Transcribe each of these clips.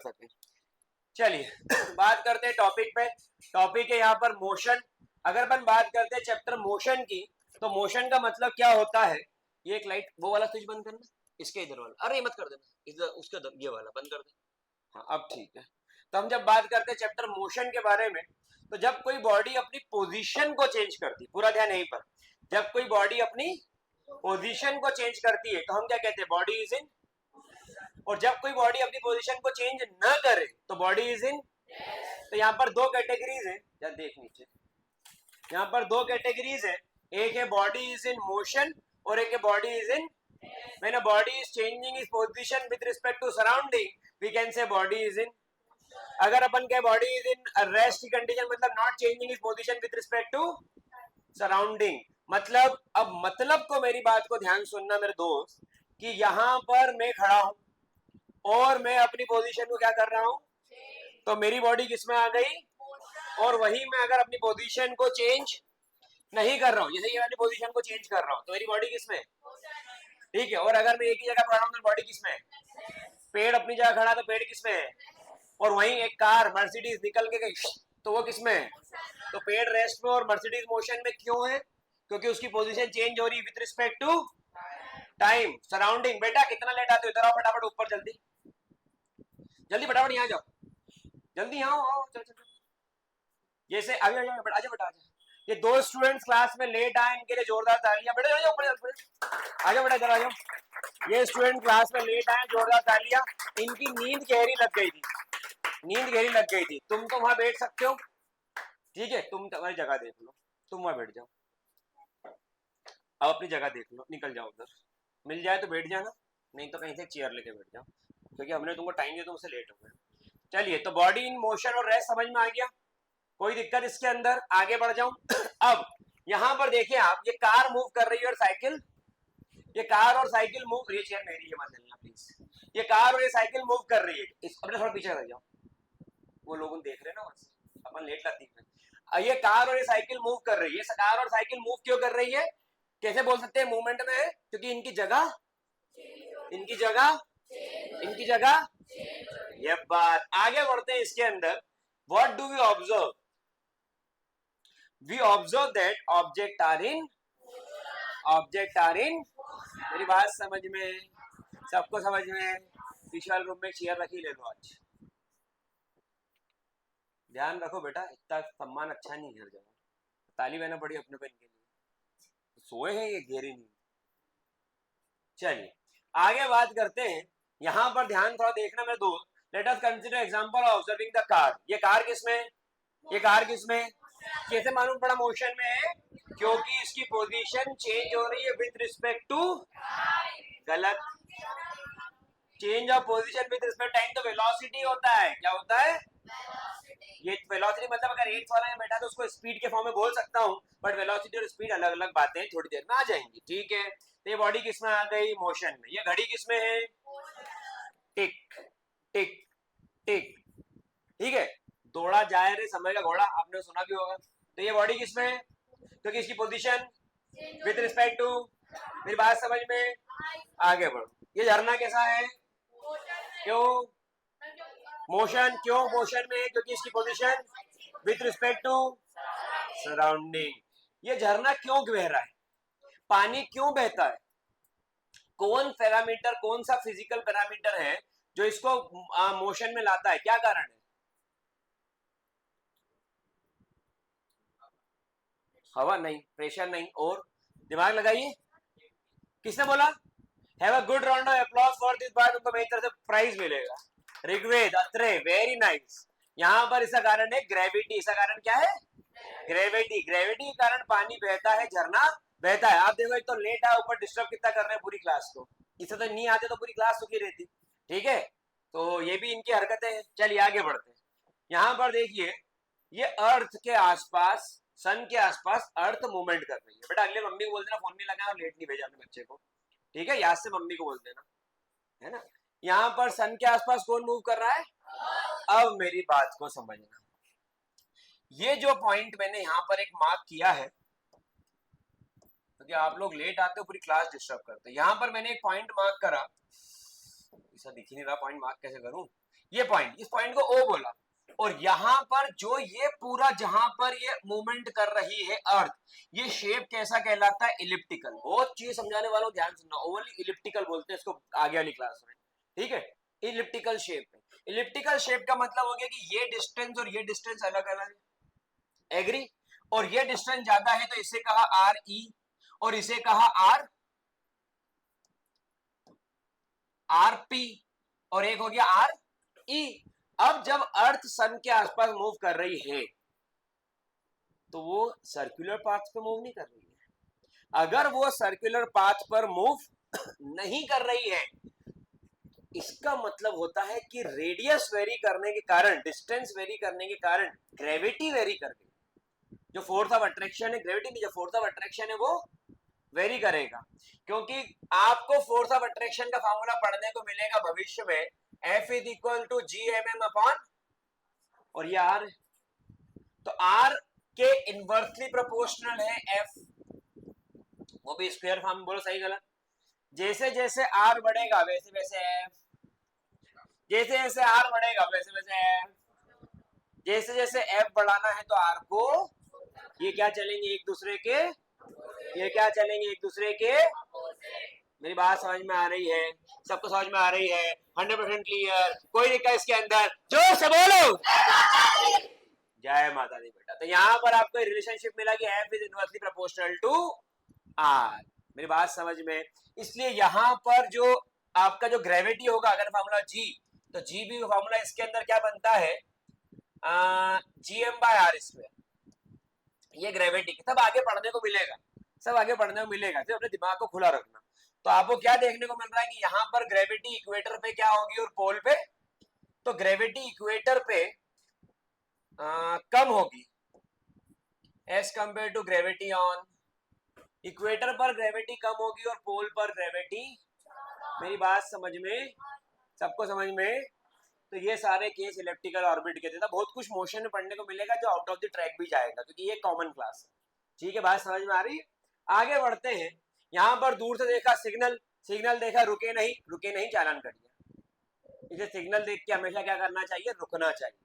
सके। चलिए बात करते हैं टॉपिक पे। टॉपिक है यहाँ पर मोशन। अगर अपन बात करते हैं चैप्टर मोशन की, तो मोशन का मतलब क्या होता है। ये एक लाइट वो वाला स्विच बंद करना, इसके इधर वाला, अरे मत कर देना, इधर उसका ये वाला बंद कर दे। हाँ अब ठीक है। तो हम जब बात करते हैं चैप्टर मोशन के बारे में, तो जब कोई बॉडी अपनी पोजीशन को चेंज करती, पूरा ध्यान यहीं पर, जब कोई बॉडी अपनी पोजीशन को चेंज करती है तो हम क्या कहते हैं, बॉडी इज इन। और जब कोई बॉडी अपनी पोजीशन को चेंज न करे तो बॉडी इज इन। तो यहाँ पर दो कैटेगरीज है, या देख नीचे, यहाँ पर दो कैटेगरीज है। एक है बॉडी इज इन मोशन और एक है body is in. When a body is changing is position with respect to surrounding, we can say body is in. अगर अपन के बॉडी इज इन रेस्ट की कंडीशन, मतलब not changing is position with respect to surrounding. मतलब अब मतलब को, मेरी बात को ध्यान सुनना मेरे दोस्त, कि यहां पर मैं खड़ा हूं और मैं अपनी पोजीशन को क्या कर रहा हूं, तो मेरी बॉडी किसमें आ गई। और वही मैं अगर अपनी पोजीशन को चेंज नहीं कर रहा हूं, जैसे ये वाली पोजीशन को चेंज कर रहा हूं, तो मेरी बॉडी किसमें, ठीक है। और अगर मैं एक ही जगह खड़ा हूं तो बॉडी किसमें, पेड़ अपनी जगह खड़ा तो पेड़ किसमें है। और वहीं एक कार मर्सिडीज निकल के गई तो वो किसमें है। तो पेड़ रेस्ट में और मर्सिडीज मोशन में क्यों है, क्योंकि उसकी पोजीशन चेंज हो रही है with respect to time surrounding. बेटा कितना लेट आते हो, इधर आओ फटाफट ऊपर, जल्दी जल्दी फटाफट यहाँ जाओ, जल्दी यहाँ आओ, चल चल। जैसे आगे आजा बेटा आजा। ये दो स्टूडेंट्स क्लास में लेट आए, इनके लिए जोरदार तालियां। बेटा जाओ ऊपर, आजा बेटा इधर आ जाओ। ये स्टूडेंट क्लास में लेट आए, जोरदार तालियां। इनकी नींद गहरी लग गई थी, नींद गहरी लग गई थी। तुम तो वहां बैठ सकते हो, ठीक है, तुम तुम्हारी जगह देख लो, तुम वहां बैठ जाओ। अब अपनी जगह देख लो, निकल जाओ उधर, मिल जाए तो बैठ जाना, नहीं तो कहीं से चेयर लेके बैठ जाओ, क्योंकि हमने तुमको टाइम दिया, तुम उससे लेट हो गए। चलिए, तो बॉडी इन मोशन और रेस्ट समझ में आ गया, कोई दिक्कत इसके अंदर, आगे बढ़ जाऊं। अब यहां पर देखिए आप, ये कार मूव कर रही है और साइकिल, ये कार और साइकिल मूव, ये चेयर मेरी है मत लेना प्लीज। ये कार और ये साइकिल मूव कर रही है, अपने थोड़ा पीछे रह जाओ, वो लोग देख रहे हैं ना वहां से, अपन लेट लगती है। ये कार और ये साइकिल मूव कर रही है। कार और साइकिल मूव क्यों कर रही है, कैसे बोल सकते हैं, मूवमेंट में है, क्योंकि इनकी जगह, इनकी जगह, इनकी जगह, ये बात। आगे बढ़ते हैं इसके अंदर। What do we observe, we observe that object are in, object are in. मेरी बात समझ में, सबको समझ में। विशाल रूम में चेयर रखी, ले लो आज, ध्यान रखो बेटा, इतना सम्मान अच्छा नहीं है हर जगह, ताली बहना पड़ी अपने को इनके लिए, सोए हैं ये गहरी नींद। चलिए आगे बात करते हैं, यहां पर ध्यान थोड़ा देखना मेरे दोस्त। Let us consider example of observing the car. ये कार किसमें, ये कार किसमें, कैसे मालूम पड़ा मोशन में है, क्योंकि इसकी पोजीशन चेंज हो रही है विद रिस्पेक्ट टू, गलत, change of position with respect time तो वेलोसिटी होता है, क्या होता है, ये वेलोसिटी। मतलब अगर एक वाला में बैठा तो उसको स्पीड के फॉर्म में बोल सकता हूँ, बट वेलोसिटी और स्पीड अलग अलग बातें, थोड़ी देर में आ जाएंगी, ठीक है। तो ये बॉडी किसमें आ गई, मोशन में। ये घड़ी किसमें है, टिक टिक टिक, ठीक है। दौड़ा जाए रे समय का घोड़ा, आपने सुना भी होगा। तो ये बॉडी किसमें है, क्योंकि इसकी पोजीशन विद रिस्पेक्ट टू, मेरी बात समझ में, आगे बढ़ो। ये झरना कैसा है, क्यों मोशन, क्यों मोशन में है, क्योंकि इसकी position with respect to surrounding. ये झरना क्यों बह रहा है, पानी क्यों बहता है, कौन पैरामीटर, कौन सा फिजिकल पैरामीटर है जो इसको मोशन में लाता है, क्या कारण है, हवा नहीं, प्रेशर नहीं, और दिमाग लगाइए। किसने बोला, have a good round of applause for this बार, तुमको मेरी तरफ से प्राइज मिलेगा। Rigved Atre, very nice. यहाँ पर इसका कारण है ग्रेविटी। इसका कारण क्या है, ग्रेविटी। ग्रेविटी के कारण पानी बहता है, झरना बहता है। आप देखो, एक तो लेट आए, ऊपर डिस्टर्ब कितना कर रहे हैं पूरी क्लास को। इससे तो नहीं आते तो पूरी क्लास सुखी रहती, ठीक है। तो ये भी इनकी हरकतें हैं। चलिए आगे बढ़ते हैं। यहाँ पर देखिए, ये अर्थ के आसपास, सन के आसपास अर्थ मूवमेंट कर रही है। बेटा अगले मम्मी को बोल देना फोन नहीं लगाया और लेट नहीं भेजा अपने बच्चे को, ठीक है, याद से मम्मी को बोल देना, है ना। यहाँ पर सन के आसपास कौन मूव कर रहा है, अब मेरी बात को समझना। ये जो पॉइंट मैंने यहाँ पर एक मार्क किया है, क्योंकि आप लोग लेट आते हो, पूरी क्लास डिस्टर्ब करते हो। यहाँ पर मैंने एक पॉइंट मार्क करा, ऐसा दिख ही नहीं रहा, पॉइंट मार्क कैसे करूं। ये पॉइंट, इस पॉइंट को ओ बोला। और यहां पर जो ये पूरा जहां पर ये मूवमेंट कर रही है अर्थ, ये शेप कैसा कहलाता है? इलिप्टिकल। बहुत चीज समझाने वालों ध्यान सुनना, ओवरली इलिप्टिकल बोलते हैं इसको आगे वाली क्लास में, ठीक है। इलिप्टिकल शेप है। इलिप्टिकल शेप का मतलब हो गया कि ये डिस्टेंस और ये डिस्टेंस अलग अलग है, एग्री। और ये डिस्टेंस ज्यादा है तो इसे कहा आर ई और इसे कहा आर पी और एक हो गया आर ई। अब जब अर्थ सन के आसपास मूव कर रही है तो वो सर्कुलर पाथ पे मूव नहीं कर रही है। अगर वो सर्कुलर पाथ पर मूव नहीं कर रही है, इसका मतलब होता है कि रेडियस वेरी करने के कारण, डिस्टेंस वेरी करने के कारण ग्रेविटी वेरी कर गई। जो फोर्स ऑफ अट्रैक्शन है, ग्रेविटी नहीं, जो फोर्स ऑफ अट्रैक्शन है वो वेरी करेगा। क्योंकि आपको फोर्स ऑफ अट्रैक्शन का फॉर्मूला पढ़ने को मिलेगा भविष्य में, F is equal to G M M upon, और ये आर, तो आर के इनवर्सली प्रोपोर्शनल है एफ, वो भी स्क्वायर फॉर्म, बोलो सही गलत। जैसे जैसे आर बढ़ेगा वैसे वैसे एफ, जैसे जैसे आर बढ़ेगा वैसे वैसे एफ, जैसे जैसे एफ बढ़ाना है तो आर को, ये क्या चलेंगे एक दूसरे के, ये क्या चलेंगे एक दूसरे के। मेरी बात समझ में आ रही है? सबको समझ में आ रही है? 100% क्लियर? कोई दिक्कत इसके अंदर? जोर से बोलो जय माता दी बेटा। तो यहाँ पर आपको रिलेशनशिप मिला कि F is inversely proportional to R. मेरी बात समझ में? इसलिए यहाँ पर जो आपका जो ग्रेविटी होगा, अगर फॉर्मूला जी, तो जी भी फॉर्मूला इसके अंदर क्या बनता है? G M by R square. ये ग्रेविटी सब आगे पढ़ने को मिलेगा, सब आगे पढ़ने को मिलेगा, सिर्फ अपने दिमाग को खुला रखना। तो आपको क्या देखने को मिल रहा है कि यहाँ पर ग्रेविटी इक्वेटर पे क्या होगी और पोल पे, तो ग्रेविटी इक्वेटर पे कम होगी as compare to gravity on, equator पर ग्रेविटी कम होगी और पोल पर ग्रेविटी। मेरी बात समझ में? सबको समझ में? तो ये सारे केस इलेप्टिकल ऑर्बिट के थे। बहुत कुछ मोशन में पढ़ने को मिलेगा जो आउट ऑफ द ट्रैक भी जाएगा, क्योंकि ये कॉमन क्लास है, ठीक है। बात समझ में आ रही है? आगे बढ़ते हैं। यहाँ पर दूर से देखा सिग्नल, सिग्नल देखा, रुके नहीं, रुके नहीं, चालान कट गया। इसे सिग्नल देख के हमेशा क्या करना चाहिए? रुकना चाहिए,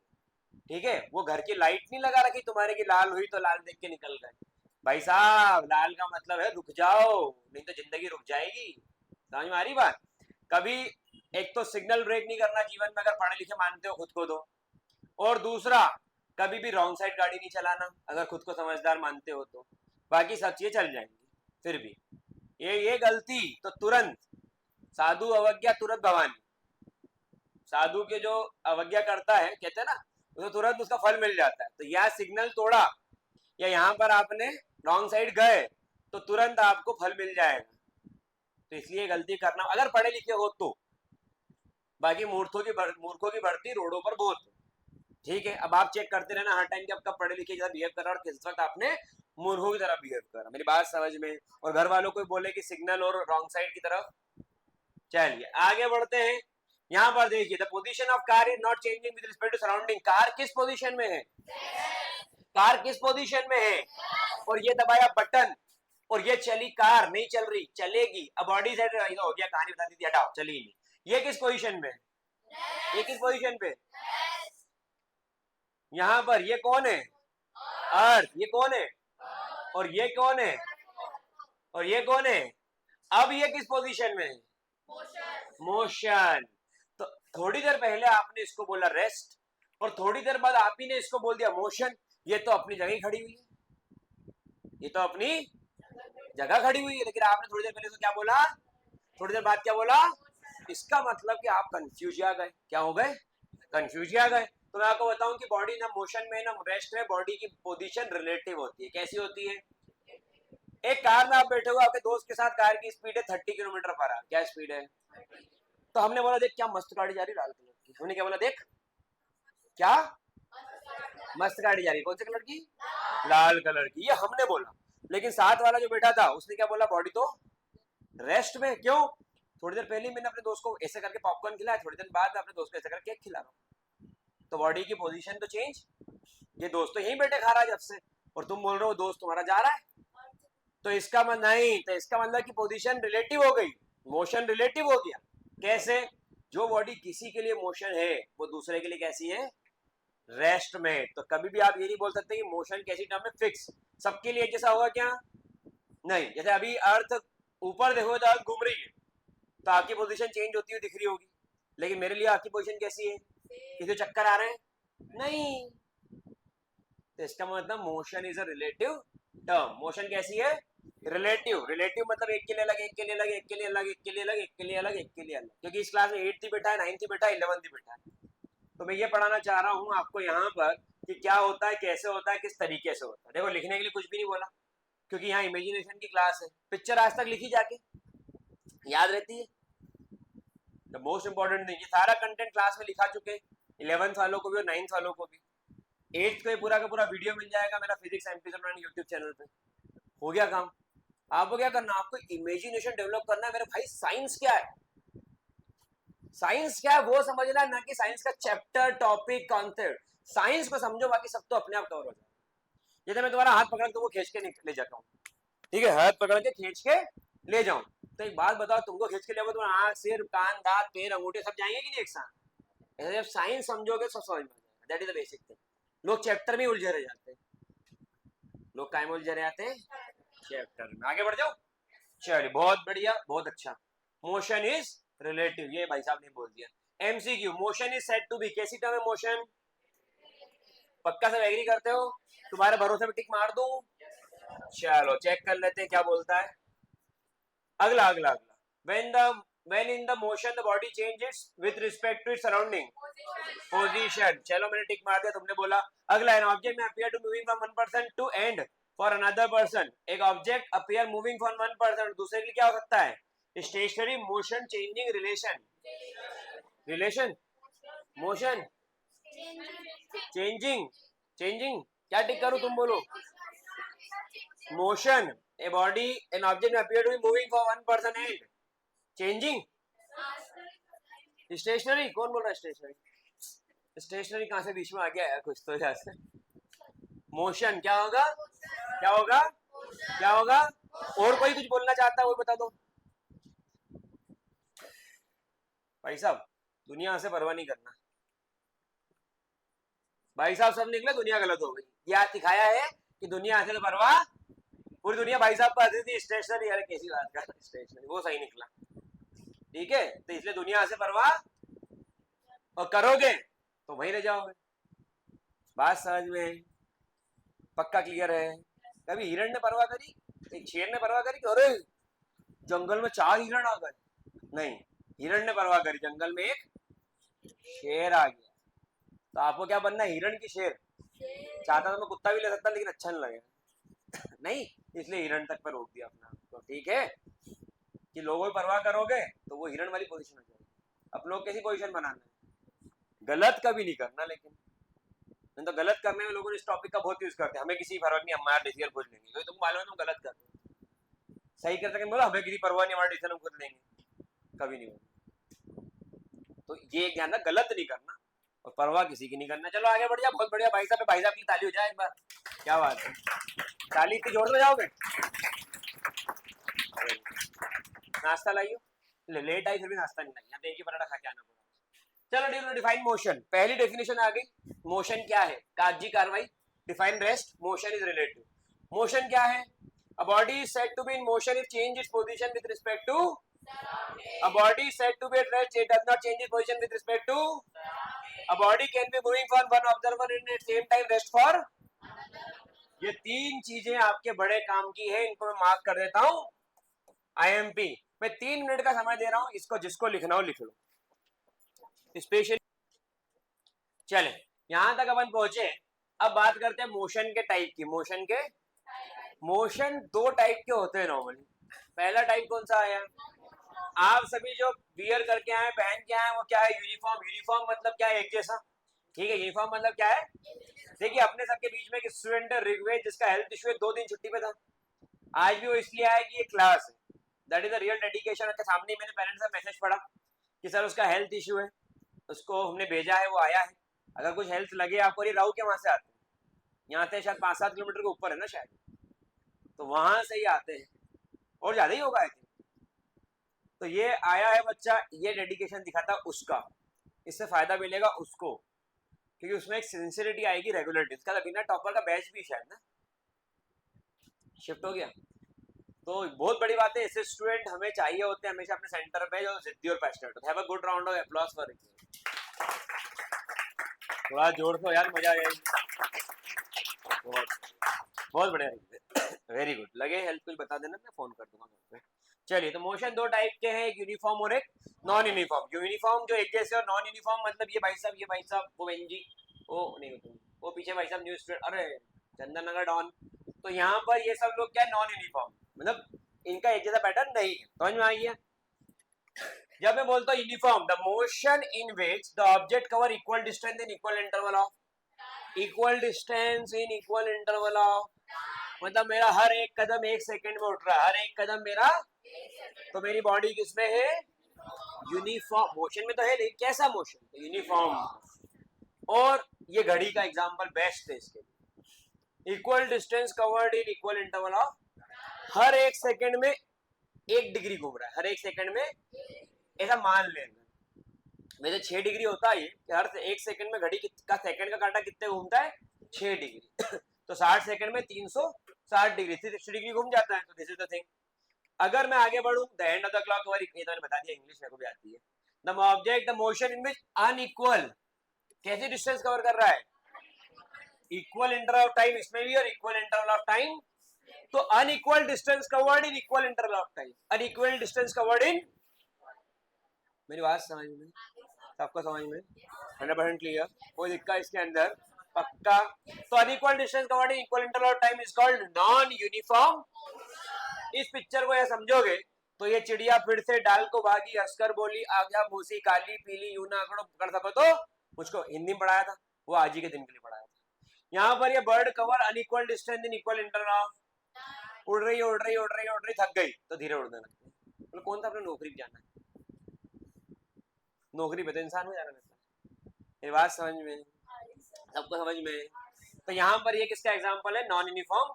ठीक है। वो घर की लाइट नहीं लगा रखी तुम्हारे की, लाल हुई तो लाल देख के निकल गए। भाई साहब, लाल का मतलब है रुक जाओ, नहीं तो जिंदगी रुक जाएगी। समझ में आ रही बात? कभी एक तो सिग्नल ब्रेक नहीं करना जीवन में, अगर पढ़े लिखे मानते हो खुद को तो। और दूसरा, कभी भी रॉन्ग साइड गाड़ी नहीं चलाना, अगर खुद को समझदार मानते हो तो। बाकी सब चीजें चल जाएंगी। फिर भी ये गलती तो तुरंत, साधु अवज्ञा तुरंत भवानी। साधु के जो अवज्ञा करता है, कहते हैं ना, उसे तुरंत उसका फल मिल जाता है। तो यह सिग्नल तोड़ा या यहाँ पर आपने रॉन्ग साइड गए तो तुरंत आपको फल मिल जाएगा। तो इसलिए गलती करना अगर पढ़े लिखे हो तो। बाकी मूर्खों की बढ़ती रोडों पर बहुत, ठीक है। अब आप चेक करते रहना हर टाइम कि आपका पढ़े लिखे जैसा बिहेव कर रहा है और किस वक्त आपने मूर्खों की तरह बिहेव कर रहा। मेरी बात समझ में? और घर वालों को बोले कि सिग्नल और रॉन्ग साइड की तरफ। चलिए आगे बढ़ते हैं। यहाँ पर देखिए, the position of car is not changing with respect to surrounding. Car किस पोजीशन में है? कार किस पोजीशन में है? और ये दबाया बटन और ये चली, कार नहीं चल रही, चलेगी। अब बॉडी साइड हो गया, कहानी बता दी थी, हटाओ, चली नहीं। ये किस पोजीशन में? ये किस पोजीशन पे? यहाँ पर ये कौन है? अर्थ। ये कौन है? और ये कौन है? और ये कौन है? अब ये किस पोजीशन में है? मोशन। तो थोड़ी देर पहले आपने इसको बोला रेस्ट और थोड़ी देर बाद आप ही ने इसको बोल दिया मोशन। ये तो अपनी जगह ही खड़ी हुई है, ये तो अपनी जगह खड़ी हुई है, लेकिन आपने थोड़ी देर पहले इसको क्या बोला? थोड़ी देर बाद क्या बोला? इसका मतलब कि आप कंफ्यूज आ गए। क्या हो गए? कंफ्यूज आ गए। तो मैं आपको बताऊं कि बॉडी ना मोशन में ना रेस्ट में, बॉडी की पोजीशन रिलेटिव होती है। कैसी होती है? एक कार में आप बैठे हुए, आपके दोस्त के साथ, कार की स्पीड है 30 किलोमीटर पर आवर। क्या स्पीड है? तो हमने बोला देख क्या मस्त गाड़ी जा रही लाल कलर की। हमने क्या बोला? देख क्या मस्त गाड़ी जा रही। कौन से कलर की? लाल कलर की। ये हमने बोला, लेकिन साथ वाला जो बैठा था उसने क्या बोला? बॉडी तो रेस्ट में। क्यों? थोड़ी देर पहले मैंने अपने दोस्त को ऐसे करके पॉपकॉर्न खिलाया, थोड़ी देर बाद अपने दोस्त को ऐसे करके केक खिला रहा हूँ। तो बॉडी की पोजीशन तो चेंज। ये दोस्त तो यहीं बैठे खा रहा है जब से, और तुम बोल रहे हो दोस्त तुम्हारा जा रहा है। तो इसका मतलब नहीं, तो इसका मतलब कि पोजीशन रिलेटिव हो गई, मोशन रिलेटिव हो गया। कैसे? जो बॉडी किसी के लिए मोशन है वो दूसरे के लिए कैसी है, रेस्ट में। तो कभी भी आप ये नहीं बोल सकते कि मोशन कैसी टर्म में फिक्स सबके लिए एक जैसा होगा क्या, नहीं। जैसे अभी अर्थ ऊपर देखो तो अर्थ घूम रही है तो आपकी पोजीशन चेंज होती हुई दिख रही होगी, लेकिन मेरे लिए आपकी पोजीशन कैसी है, किसी चक्कर आ रहे हैं, नहीं। तो इसका मतलब motion is a relative term. Motion कैसी है, रिलेटिव। रिलेटिव मतलब एक के लिए अलग, एक के लिए अलग, एक के लिए अलग, एक के लिए अलग, एक के लिए अलग, एक के लिए अलग। क्योंकि इस क्लास में 8th ही बैठा है, 9th ही बैठा है, 11th ही बैठा है। तो मैं ये पढ़ाना चाह रहा हूँ आपको यहाँ पर कि क्या होता है, कैसे होता है, किस तरीके से होता है। देखो लिखने के लिए कुछ भी नहीं बोला क्योंकि यहाँ इमेजिनेशन की क्लास है। पिक्चर आज तक लिखी जाके याद रहती है, द मोस्ट इंपॉर्टेंट थिंग। ये सारा कंटेंट क्लास में लिखा चुके 11th वालों को भी और 9th वालों को भी। 8th को पूरा का पूरा वीडियो मिल जाएगा मेरा फिजिक्स एमपी यूट्यूब चैनल पे। हो गया काम। आपको क्या करना, आपको इमेजिनेशन डेवलप करना है मेरे भाई। साइंस क्या है, साइंस क्या है वो समझना, ना कि साइंस का चैप्टर, टॉपिक, कॉन्सेप्ट। साइंस को समझो, बाकी सब तो अपने आप कवर हो जाएगा। जैसे मैं तुम्हारा हाथ पकड़ के वो खींच के ले जाता हूँ, ठीक है, हाथ पकड़ के खींच के ले जाऊं, तो एक बात बताओ, तुमको खींच के ले तो आंख, सिर, कान, दांत, पैर, अंगूठे सब जाएंगे कि नहीं एक साथ। ऐसे जब साइंस समझोगे सब समझ में आ जाएगा। That is the basic thing. लोग चैप्टर में उलझे रह जाते हैं, लोग काय में उलझे रह जाते हैं, चैप्टर में। आगे बढ़ जाओ, चलिए बहुत बढ़िया, बहुत अच्छा। मोशन इज रिलेटिव, ये भाई साहब ने बोल दिया। MCQ, motion is said to be, कैसी टर्म है मोशन, पक्का सब एग्री करते हो, तुम्हारे भरोसे पे टिक मार दूं। चलो चेक कर लेते हैं क्या बोलता है। अगला अगला अगला, when in the motion the body changes with respect to its surrounding position। चलो मैंने टिक मार दिया, तुमने बोला। अगला है, ऑब्जेक्ट में appear to moving from one person to end for another person। एक object appear moving from one person दूसरे के लिए क्या हो सकता है, stationary, motion, changing, relation. Relation, motion, changing, changing, क्या टिक करूं तुम बोलो। Motion, a body, an object may appear to be moving from one person and changing। Stationary, कौन बोल रहा है स्टेशनरी, स्टेशनरी कहां से बीच में आ गया है कुछ तो यहाँ से। मोशन क्या होगा, क्या होगा, क्या होगा। और कोई कुछ बोलना चाहता है वो बता दो भाई साहब। दुनिया से परवाह नहीं करना भाई साहब, सब निकले दुनिया गलत हो गई। याद दिखाया है कि दुनिया से परवाह, पूरी दुनिया भाई साहब पर आती थी स्टेशनरी, यार कैसी बात कर, स्टेशनरी वो सही निकला, ठीक है। तो इसलिए दुनिया से परवाह और करोगे तो वहीं रह जाओगे। बात समझ में, पक्का क्लियर है। कभी हिरण ने परवाह करी, एक शेर ने परवाह करी कि अरे जंगल में 4 हिरण आ गए, नहीं। हिरण ने परवाह करी, जंगल में एक शेर आ गया। तो आपको क्या बनना है, हिरण की शेर। चाहता तो मैं कुत्ता भी ले सकता लेकिन अच्छा नहीं लगेगा नहीं, इसलिए हिरण तक पर रोक दिया अपना। तो ठीक है कि लोगों की परवाह करोगे तो वो हिरण वाली पोजीशन हो जाएगी। अपनों कैसी पोजीशन बनाना है, गलत कभी नहीं करना। लेकिन नहीं तो गलत करने में लोगों ने इस टॉपिक का बहुत यूज करते हैं, हमें किसी फर्क नहीं, हमारा डिसीजन खुद लेंगे, क्योंकि तुम मालूम है तुम गलत कर रहे हो। सही कर सके बोला हमें किसी परवाह नहीं, हमारा डिसीजन हम खुद लेंगे, कभी नहीं होगा। तो ये ध्यान रख, गलत नहीं करना और परवाह किसी की नहीं करना। चलो आगे बढ़ जाओ, बहुत बढ़िया भाई साहब, भाई साहब की ताली हो जाए एक बार, क्या बात है, ताली इतनी जोर से जाओगे। नाश्ता लाइयो, लेट आई फिर भी नाश्ता नहीं लाई, यहाँ एक ही पराठा खा के आना पड़ा। चलो डिफाइन मोशन, पहली डेफिनेशन आ गई। मोशन क्या है, कागजी कार्रवाई। Define rest, motion is relative. Motion क्या है, a body is said to be in motion if change its position with respect to, a body is said to be at rest it does not change its position with respect to, a body can be moving for one observer in at same time rest for. ये 3 चीजें आपके बड़े काम की है, इनको मैं mark कर देता हूं आईएमपी। मैं 3 मिनट का समय दे रहा हूं, इसको जिसको लिखना हो लिख लो स्पेशली। चले यहां तक अपन पहुंचे, अब बात करते हैं मोशन के टाइप की। मोशन के, मोशन 2 टाइप के होते हैं नॉर्मली। पहला टाइप कौन सा आया, आप सभी जो वियर करके आए, पहन के आए, वो क्या है, यूनिफॉर्म। यूनिफॉर्म मतलब क्या है, एक जैसा, ठीक है। यूनिफॉर्म मतलब क्या है, देखिए अपने सबके बीच में एक स्टूडेंट है ऋग्वेद, जिसका हेल्थ इशू है, 2 दिन छुट्टी पे था। आज भी वो इसलिए आया कि ये क्लास है, that is the real dedication. के सामने ही मैंने पेरेंट्स का मैसेज पढ़ा कि सर उसका हेल्थ इशू है, उसको हमने भेजा है, वो आया है। अगर कुछ हेल्थ लगे आपको, ये राहु के वहां से आते हैं, यहाँ से शायद 5-7 किलोमीटर के ऊपर है ना शायद, तो वहां से ही आते हैं, और ज्यादा ही होगा आई थिंक। तो ये आया है बच्चा, ये डेडिकेशन दिखाता उसका, इससे फायदा मिलेगा उसको, क्योंकि उसमें एक सिंसियरिटी आएगी, रेगुलरिटी। इसका बिना टॉपर का बैच भी शायद ना शिफ्ट हो गया। तो बहुत बड़ी बात है, ऐसे स्टूडेंट हमें चाहिए होते हैं हमेशा अपने सेंटर पे जो जिद्दी और पैशनेट होते हैं। Have a good round of applause for it. थोड़ा जोर से यार, मजा आएगा। बहुत बहुत बढ़िया, वेरी गुड। लगे हेल्प कुछ बता देना, मैं फोन कर दूंगा घर पे। चलिए, तो मोशन दो टाइप के हैं, एक यूनिफॉर्म और एक नॉन यूनिफॉर्म। यूनिफॉर्म जो एक जैसे, और नॉन यूनिफॉर्म मतलब ये भाई साहब, ये भाई साहब, वो बहन जी, वो नहीं होते, वो पीछे भाई साहब न्यूज स्टूडेंट, अरे चंदन नगर डॉन। तो यहाँ पर ये सब लोग क्या, नॉन यूनिफॉर्म, मतलब इनका एक जैसा पैटर्न नहीं है। समझ में आई है? जब मैं बोलता हूँ uniform, the motion in which the object cover equal distance in equal interval of, equal distance in equal interval of, मतलब मेरा हर एक कदम एक सेकंड में उठ रहा है, हर एक कदम मेरा, तो मेरी बॉडी किसमें है, यूनिफॉर्म मोशन में तो है, लेकिन कैसा मोशन, यूनिफॉर्म। और ये घड़ी का एग्जांपल बेस्ट है इसके लिए। Equal distance covered in equal interval of, हर एक सेकंड में 1 डिग्री घूम रहा है, हर एक सेकंड में, ऐसा मान लेना। वैसे 6 डिग्री होता है ये, कि हर एक सेकंड में घड़ी का सेकंड का कांटा कितने घूमता है, 6 डिग्री। तो 60 सेकंड में 360 डिग्री, 360 डिग्री घूम जाता है। तो दिस इज द थिंग। अगर मैं आगे बढ़ूं, the end of the clock cover, ये तो मैंने बता दिया, इंग्लिश मेरे को भी आती है। The object the motion in which unequal, कैसी डिस्टेंस कवर कर रहा है, इक्वल इंटरवल ऑफ टाइम, इसमें भी और इक्वल इंटरवल ऑफ टाइम। तो unequal distance covered in equal interval of time, unequal distance covered इन, मेरी बात समझ में, सबको समझ में 100% क्लियर, कोई दिक्कत इसके अंदर, पक्का? तो unequal distance covered in equal interval of time is called non uniform. इस पिक्चर को ये समझोगे तो ये चिड़िया फिर से डाल को भागी, हंसकर बोली, आ गया मूसी काली पीली, यूं ना आंकड़ों पकड़ सको तो, मुझको हिंदी में पढ़ाया था, वो आज ही के दिन के लिए पढ़ाया था। यहाँ पर ये bird cover unequal distance in equal interval of, उड़ रही उड़ रही उड़ रही उड़ रही, थक गई तो धीरे उड़ने लगती है। तो कौन सा अपने नौकरी पे जाना है, नौकरी पे तो इंसान हो जाना रहता है। ये बात समझ में, सबको समझ में? तो यहाँ पर ये किसका एग्जांपल है, नॉन यूनिफॉर्म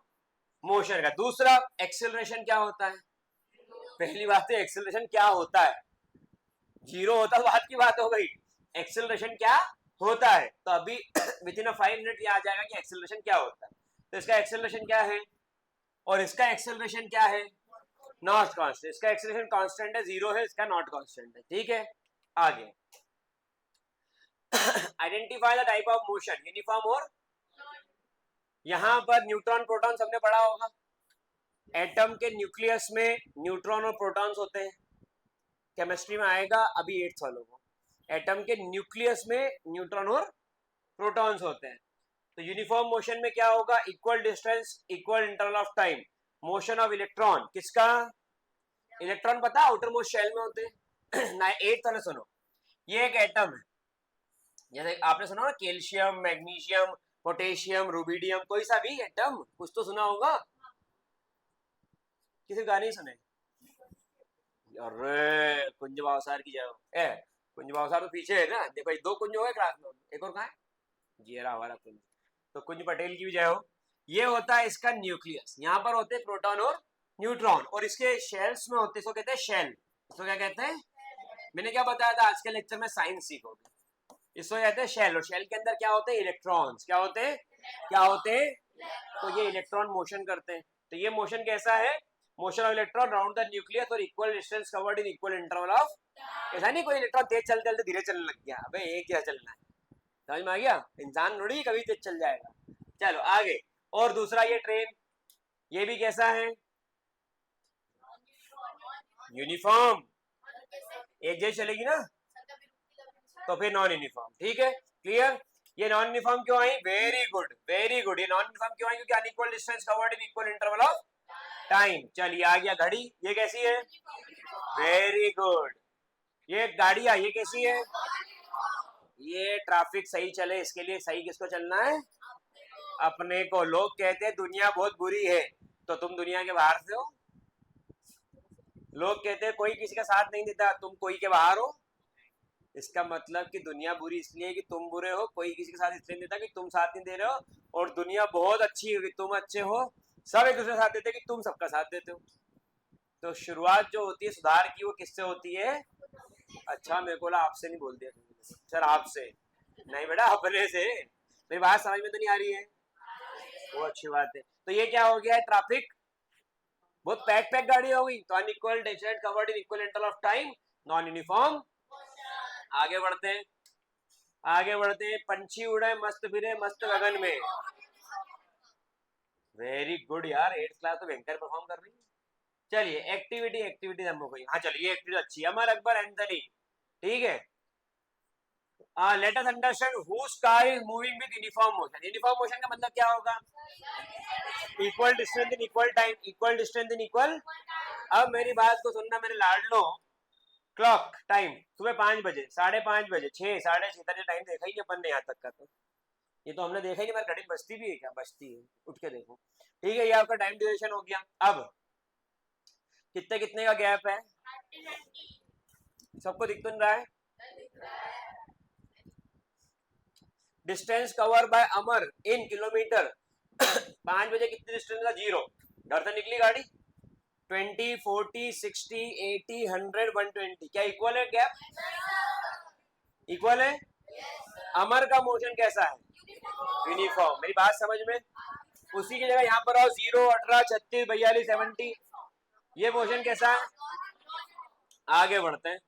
मोशन का। दूसरा, एक्सेलरेशन क्या होता है। पहली बात है एक्सेलरेशन क्या होता है, जीरो होता तो बात की बात हो गई, एक्सेलरेशन क्या होता है। तो अभी विद इन 5 मिनट ये आ जाएगा कि एक्सेलरेशन क्या होता है। तो इसका एक्सेलरेशन क्या है और इसका एक्सेलरेशन क्या है, नॉट कांस्टेंट। इसका एक्सेलरेशन कांस्टेंट है, जीरो है, इसका नॉट कांस्टेंट है। ठीक है, आगे identify the type of motion, uniform और, यहां पर न्यूट्रॉन प्रोटॉन सबने पढ़ा होगा। एटम के न्यूक्लियस में न्यूट्रॉन और प्रोटॉन्स होते हैं, केमिस्ट्री में आएगा अभी 8th वालों को। एटम के न्यूक्लियस में न्यूट्रॉन और प्रोटॉन्स होते हैं। तो यूनिफॉर्म मोशन में क्या होगा, equal distance equal interval of time, motion of electron, किसका, इलेक्ट्रॉन पता आउटर मोस्ट शेल में होते हैं ना। 8th वाले सुनो, ये एक एटम है, जैसे आपने सुना ना कैल्शियम, मैग्नीशियम, पोटेशियम, रुबिडियम, कोई सा भी एटम कुछ तो सुना होगा, किसी गाने ही सुने। अरे कुंज भावसार की जाओ, कुंज भावसार तो पीछे है ना, देखो 2 कुंज हो गए क्लास में, एक और कहाँ है, जीरा हमारा कुंज। तो कुंज पटेल की भी जय हो। ये होता है इसका न्यूक्लियस, यहाँ पर होते हैं प्रोटॉन और न्यूट्रॉन, और इसके शेल्स में होते हैं, इसको कहते हैं शेल। इसको क्या कहते हैं, मैंने क्या बताया था आज के लेक्चर में, साइंस सीखोगे। इसको कहते हैं शेल, और शेल के अंदर क्या होते हैं, इलेक्ट्रॉन्स। क्या होते हैं, क्या होते हैं, तो ये इलेक्ट्रॉन मोशन करते हैं। तो ये मोशन कैसा है, motion of electron round the nucleus और equal distance covered in equal interval of, ऐसा नहीं कोई इलेक्ट्रॉन तेज चलते चलते धीरे चलने लग गया, अबे एक जैसा चलना है। समझ में आ गया, इंसान थोड़ी कभी तेज चल जाएगा। चलो आगे, और दूसरा ये ट्रेन, ये भी कैसा है, यूनिफॉर्म, एक जैसी चलेगी ना, तो फिर नॉन यूनिफॉर्म। ठीक है, क्लियर। ये नॉन यूनिफॉर्म क्यों आई, वेरी गुड वेरी गुड। ये नॉन यूनिफॉर्म क्यों आई, क्योंकि unequal distance covered in equal interval of time. चलिए आ गया घड़ी, ये कैसी है, वेरी गुड। ये गाड़ियां, ये कैसी है, ये ट्रैफिक सही चले इसके लिए सही किसको चलना है, अपने को। लोग कहते हैं दुनिया बहुत बुरी है, तो तुम दुनिया के बाहर से हो। लोग कहते हैं कोई किसी का साथ नहीं देता, तुम कोई के बाहर हो। इसका मतलब कि दुनिया बुरी इसलिए है कि तुम बुरे हो, कोई किसी के साथ इसलिए नहीं देता कि तुम साथ नहीं दे रहे हो, और दुनिया बहुत अच्छी है कि तुम अच्छे हो, सब एक दूसरे साथ देते कि तुम सबका साथ देते हो। तो शुरुआत जो होती है सुधार की वो किससे होती है? अच्छा मेरे को बोला आपसे नहीं बोल दिया सर, आपसे नहीं बेटा, अपने से। मेरी बात समझ में तो नहीं आ रही है? वो अच्छी बात है। तो ये क्या हो गया है? ट्रैफिक बहुत पैक पैक गाड़ी हो गई, तो unequal distance covered in equal interval of time, non uniform. आगे बढ़ते हैं, आगे बढ़ते हैं। पंछी उड़े मस्त फिरे मस्त गगन में। वेरी गुड यार, 8th क्लास तो भयंकर परफॉर्म कर रही है। चलिए एक्टिविटी, एक्टिविटी हम हो गई। हाँ चलिए ये एक्टिविटी अच्छी है। अमर अकबर एंथनी, ठीक है। Let us understand whose car is moving with uniform motion. Uniform motion का मतलब क्या होगा? Equal distance in equal time, equal distance in equal. अब मेरी बात को सुनना मेरे लाडलो। क्लॉक टाइम सुबह 5 बजे, 5:30 बजे, 6, 6:30 तक टाइम देखा ही नहीं अपन ने यहाँ तक का। तो ये तो हमने देखा ही नहीं, मेरी घड़ी बजती भी है क्या? बजती है, उठ के देखो। ठीक है, ये आपका टाइम ड्यूरेशन हो गया। अब कितने कितने का गैप है? सबको दिख तो नहीं रहा है? Distance cover by Amar in kilometre. 5 बजे कितनी डिस्टेंस था? 0। घर से निकली गाड़ी 20, 40, 60, 80, 100, 120, क्या इक्वल है? गैप इक्वल है। अमर का मोशन कैसा है? यूनिफॉर्म। मेरी बात समझ में? उसी की जगह यहाँ पर आओ, 0, 18, 36, 42, 70, ये मोशन कैसा है? आगे बढ़ते हैं।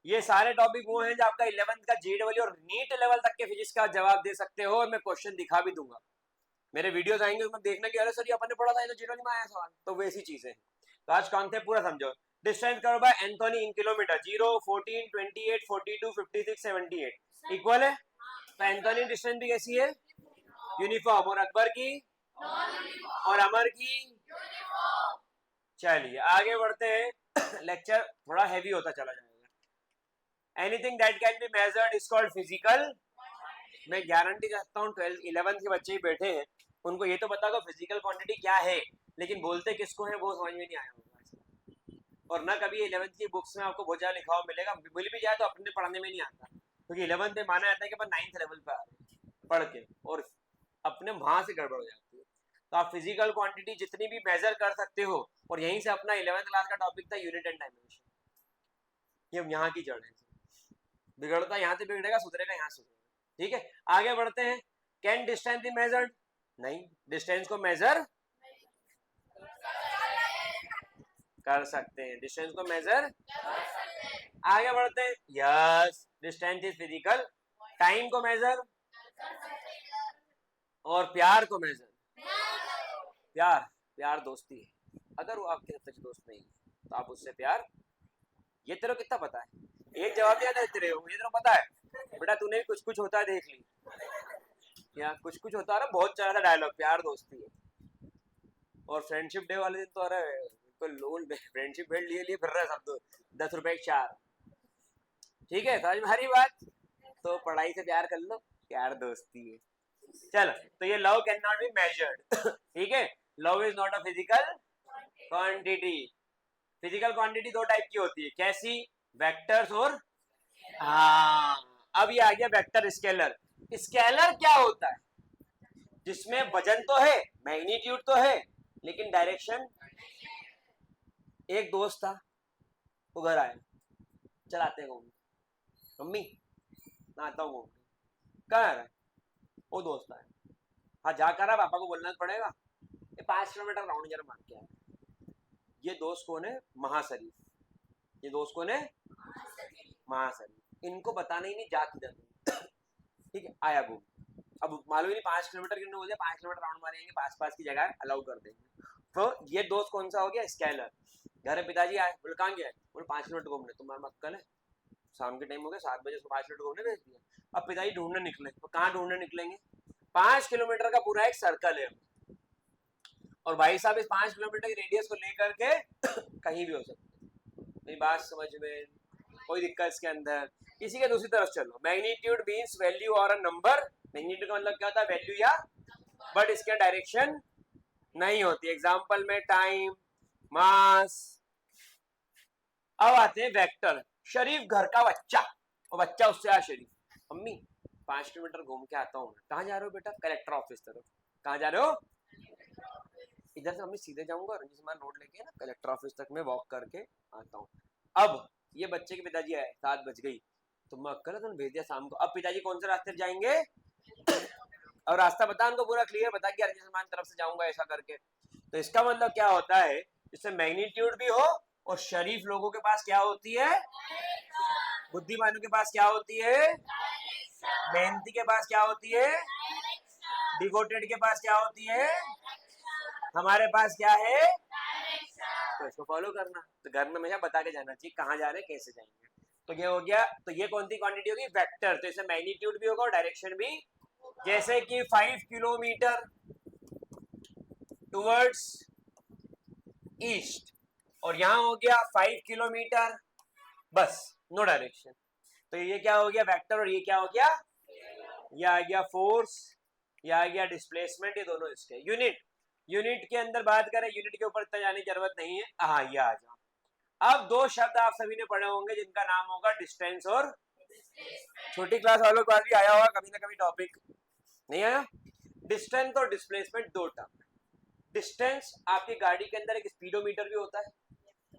ये सारे टॉपिक वो हैं जो आपका 11th का जेडब्ल्यू और नीट लेवल तक के फिजिक्स का जवाब दे सकते हो, और मैं क्वेश्चन दिखा भी दूंगा। मेरे वीडियोस आएंगे उसमें देखना कि अरे सर ये अपन ने पढ़ा था, तो जेडब्ल्यू में आया सवाल, तो वैसी चीजें। तो आज कॉन्सेप्ट पूरा समझो। Distance cover by Anthony in kilometre, 0, 14, 28, 42, 56, 78 equal है। तो एंथोनी डिस्टेंस भी कैसी है? यूनिफॉर्म। और अकबर की और अमर की। चलिए आगे बढ़ते हैं। लेक्चर थोड़ा हैवी होता चला जाएगा। Anything that can be measured is called physical. मैं गारंटी करता हूँ 12th 11th के बच्चे ही बैठे हैं, उनको ये तो पता होगा फिजिकल क्वांटिटी क्या है, लेकिन बोलते किसको है वो समझ में नहीं आया होगा। और ना कभी 11th की बुक्स में आपको बहुत ज्यादा लिखा हुआ मिलेगा, मिल भी जाए तो अपने पढ़ने में नहीं आता, क्योंकि 11th में माना जाता है कि अपन 9th लेवल पे आ रहे हैं पढ़ के, और अपने वहां से गड़बड़ हो जाती है। तो आप फिजिकल क्वांटिटी जितनी भी मेजर कर सकते हो, और यहीं से अपना 11th क्लास का टॉपिक था यूनिट एंड डायमेंशन, ये यहाँ की जड़ है। बिगड़ता यहाँ से बिगड़ेगा, सुधरेगा यहाँ से। ठीक है, आगे बढ़ते हैं। Can distance be measured? नहीं, डिस्टेंस को मेजर कर सकते हैं, डिस्टेंस को मेजर। आगे बढ़ते हैं। Yes, distance is physical. Time को मेजर, और प्यार को मेजर। प्यार, प्यार दोस्ती है। अगर वो आपके सच्चे दोस्त नहीं तो आप उससे प्यार, ये तेरे को कितना पता है? एक जवाब याद है तेरे को, ये तेरे को पता है बेटा, तूने भी कुछ कुछ होता है देख ली, यहाँ कुछ कुछ होता है ना, बहुत चला था डायलॉग, प्यार दोस्ती है। और फ्रेंडशिप डे वाले दिन तो अरे लोन फ्रेंडशिप बेल्ट लिए फिर रहे सब, तो 10 रुपए 4। ठीक है, समझ में आ रही बात? तो पढ़ाई से प्यार कर लो, प्यार दोस्ती है। चलो, तो ये love can not be measured. ठीक है, love is not a physical quantity. Physical quantity दो टाइप की होती है, कैसी? वेक्टर्स और, हाँ अब ये आ गया वेक्टर स्केलर। स्केलर क्या होता है? जिसमें वजन तो है, मैग्नीट्यूड तो है, लेकिन डायरेक्शन। एक दोस्त था, वो घर आया, चलाते घूमने, मम्मी मैं आता हूँ घूमने। कहाँ आ रहा है? वो दोस्त आया। हाँ जा कर पापा को बोलना पड़ेगा, ये 5 किलोमीटर राउंड जरा मार के आया। ये दोस्त कौन है? महाशरीफ। ये दोस्त कौन है? महाशरीफ। इनको बताना ही नहीं जा किधर। ठीक है, आया घूम। अब मालूम ही नहीं 5 किलोमीटर कितने बोलते, 5 किलोमीटर राउंड मारेंगे, पास पास की जगह अलाउ कर देंगे। तो ये दोस्त कौन सा हो गया? स्कैलर। घर में पिताजी आए, बोले कहाँ गया? बोले 5 किलोमीटर घूमने। तुम्हारा मक्कल है, शाम के टाइम हो गया 7 बजे, उसको 5 किलोमीटर घूमने भेज दिया। अब पिताजी ढूंढने निकले, तो कहाँ ढूंढने निकलेंगे? 5 किलोमीटर का पूरा एक सर्कल है, और भाई साहब इस 5 किलोमीटर की रेडियस को लेकर के कहीं भी हो सकते हैं। मेरी बात समझ में? कोई दिक्कत इसके अंदर? इसी के दूसरी तरफ चलो। मैग्नीट्यूड मींस वैल्यू और अ नंबर। मैग्नीट्यूड का मतलब क्या होता है? वैल्यू या, बट इसके डायरेक्शन नहीं होती। एग्जांपल में टाइम, मास। अब आते हैं वेक्टर। शरीफ घर का बच्चा, और बच्चा उससे आ शरीफ, मम्मी 5 किलोमीटर घूम के आता हूँ। कहाँ जा रहे हो बेटा? कलेक्टर ऑफिस तरफ। कहाँ जा रहे हो? इधर से मैं सीधे जाऊंगा और जिस रोड लेके ना कलेक्टर ऑफिस तक मैं वॉक करके आता हूँ। अब ये बच्चे के पिताजी आए, 7 बज गई, तो मैं अक्कल तुमने भेज दिया शाम को। अब पिताजी कौन से रास्ते जाएंगे और रास्ता बता उनको पूरा क्लियर बता कि अर्जुन सलमान तरफ से जाऊंगा ऐसा करके। तो इसका मतलब क्या होता है, इससे मैग्नीट्यूड भी हो और शरीफ लोगों के पास क्या होती है, बुद्धिमानों के पास क्या होती है, मेहनती के पास क्या होती है, डिवोटेड के पास क्या होती है, हमारे पास क्या है, तो इसको फॉलो करना। तो घर में हमेशा बता के जाना चाहिए कहाँ जा रहे हैं कैसे जाएंगे। तो ये हो गया। तो ये कौन सी क्वांटिटी होगी, वेक्टर। तो इसमें मैग्नीट्यूड भी होगा और डायरेक्शन भी। जैसे कि 5 किलोमीटर टुवर्ड्स ईस्ट और यहाँ हो गया 5 किलोमीटर, बस नो डायरेक्शन। तो ये क्या हो गया, वेक्टर। और ये क्या हो गया, ये आ गया फोर्स, ये आ गया डिस्प्लेसमेंट। ये दोनों इसके यूनिट। यूनिट के अंदर बात करें, यूनिट के ऊपर जाने की जरूरत नहीं है। हाँ ये आ जाओ। अब दो शब्द आप सभी ने पढ़े होंगे जिनका नाम होगा डिस्टेंस और छोटी क्लास वालों के पास भी आया होगा कभी ना कभी टॉपिक, नहीं आया। डिस्टेंस और डिस्प्लेसमेंट दो टर्म। डिस्टेंस आपकी गाड़ी के अंदर एक स्पीडोमीटर भी होता है,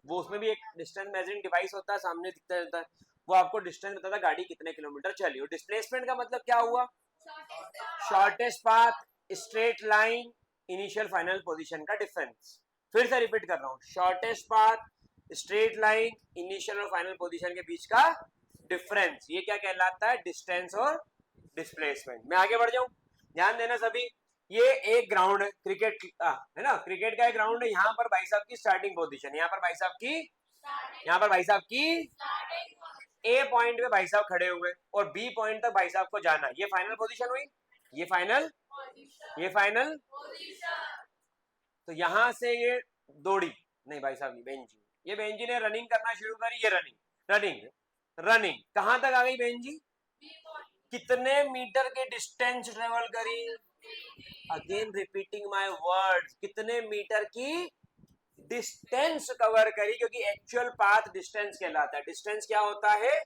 वो उसमें भी एक डिस्टेंस मेजरिंग डिवाइस होता है, सामने दिखता रहता है, वो आपको डिस्टेंस बताता है गाड़ी कितने किलोमीटर चली हो। डिस्प्लेसमेंट का मतलब क्या हुआ, shortest path, straight line, initial final position का डिफरेंस। फिर से रिपीट कर रहा हूं, shortest path, straight line, initial और फाइनल पोजीशन के बीच का डिफरेंस, ये क्या कहलाता है, डिस्टेंस और डिस्प्लेसमेंट। मैं आगे बढ़ जाऊं, ध्यान देना सभी। ये एक ग्राउंड है क्रिकेट है ना, क्रिकेट का एक ग्राउंड है। यहाँ पर भाई साहब की स्टार्टिंग पोजीशन, यहाँ पर भाई साहब की, यहाँ पर भाई साहब की ए पॉइंट पे भाई साहब खड़े हुए और बी पॉइंट तक भाई साहब को जाना, ये फाइनल पोजीशन हुई, ये फाइनल, ये फाइनल। तो यहां से ये दौड़ी, नहीं भाई साहब नहीं, बेंजी, ये बेंजी ने रनिंग करना शुरू करी, ये रनिंग, रनिंग, रनिंग कहां तक आ गई बेंजी, कितने मीटर के डिस्टेंस ट्रेवल करी, अगेन रिपीटिंग माय वर्ड्स, कितने मीटर की डिस्टेंस कवर करी, क्योंकि एक्चुअल पाथ डिस्टेंस कहलाता है। डिस्टेंस क्या होता है,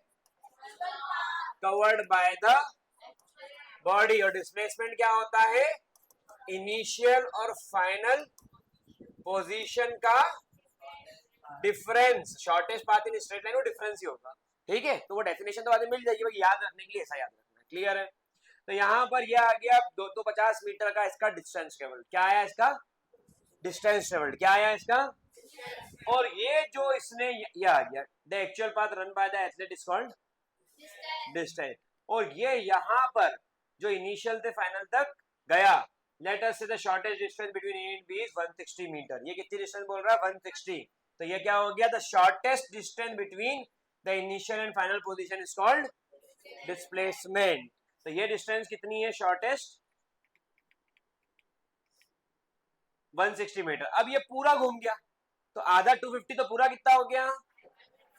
कवर्ड बाय द बॉडी, और डिस्प्लेसमेंट क्या होता है, इनिशियल और फाइनल पोजीशन का difference. Shortest path in straight line वो डिफरेंस ही होगा, ठीक है। तो वो डेफिनेशन तो बाद में मिल जाएगी, बाकी याद रखने के लिए ऐसा याद रखना, क्लियर है। तो यहाँ पर यह आ गया 250 मीटर का इसका डिस्टेंस ट्रेवल, क्या आया इसका डिस्टेंस ट्रेवल, क्या आया इसका। और ये जो इसने ये आ गया, the actual path run by the athlete is called distance. और ये यहाँ पर जो इनिशियल से फाइनल तक गया, let us say the shortest distance between A and B is 160 metre. ये कितनी डिस्टेंस बोल रहा है, 160। तो ये क्या हो गया, the shortest distance between the initial and final position is called displacement. तो ये डिस्टेंस कितनी है, शॉर्टेस्ट 160 मीटर। अब ये पूरा घूम गया, तो आधा 250, तो पूरा कितना हो गया,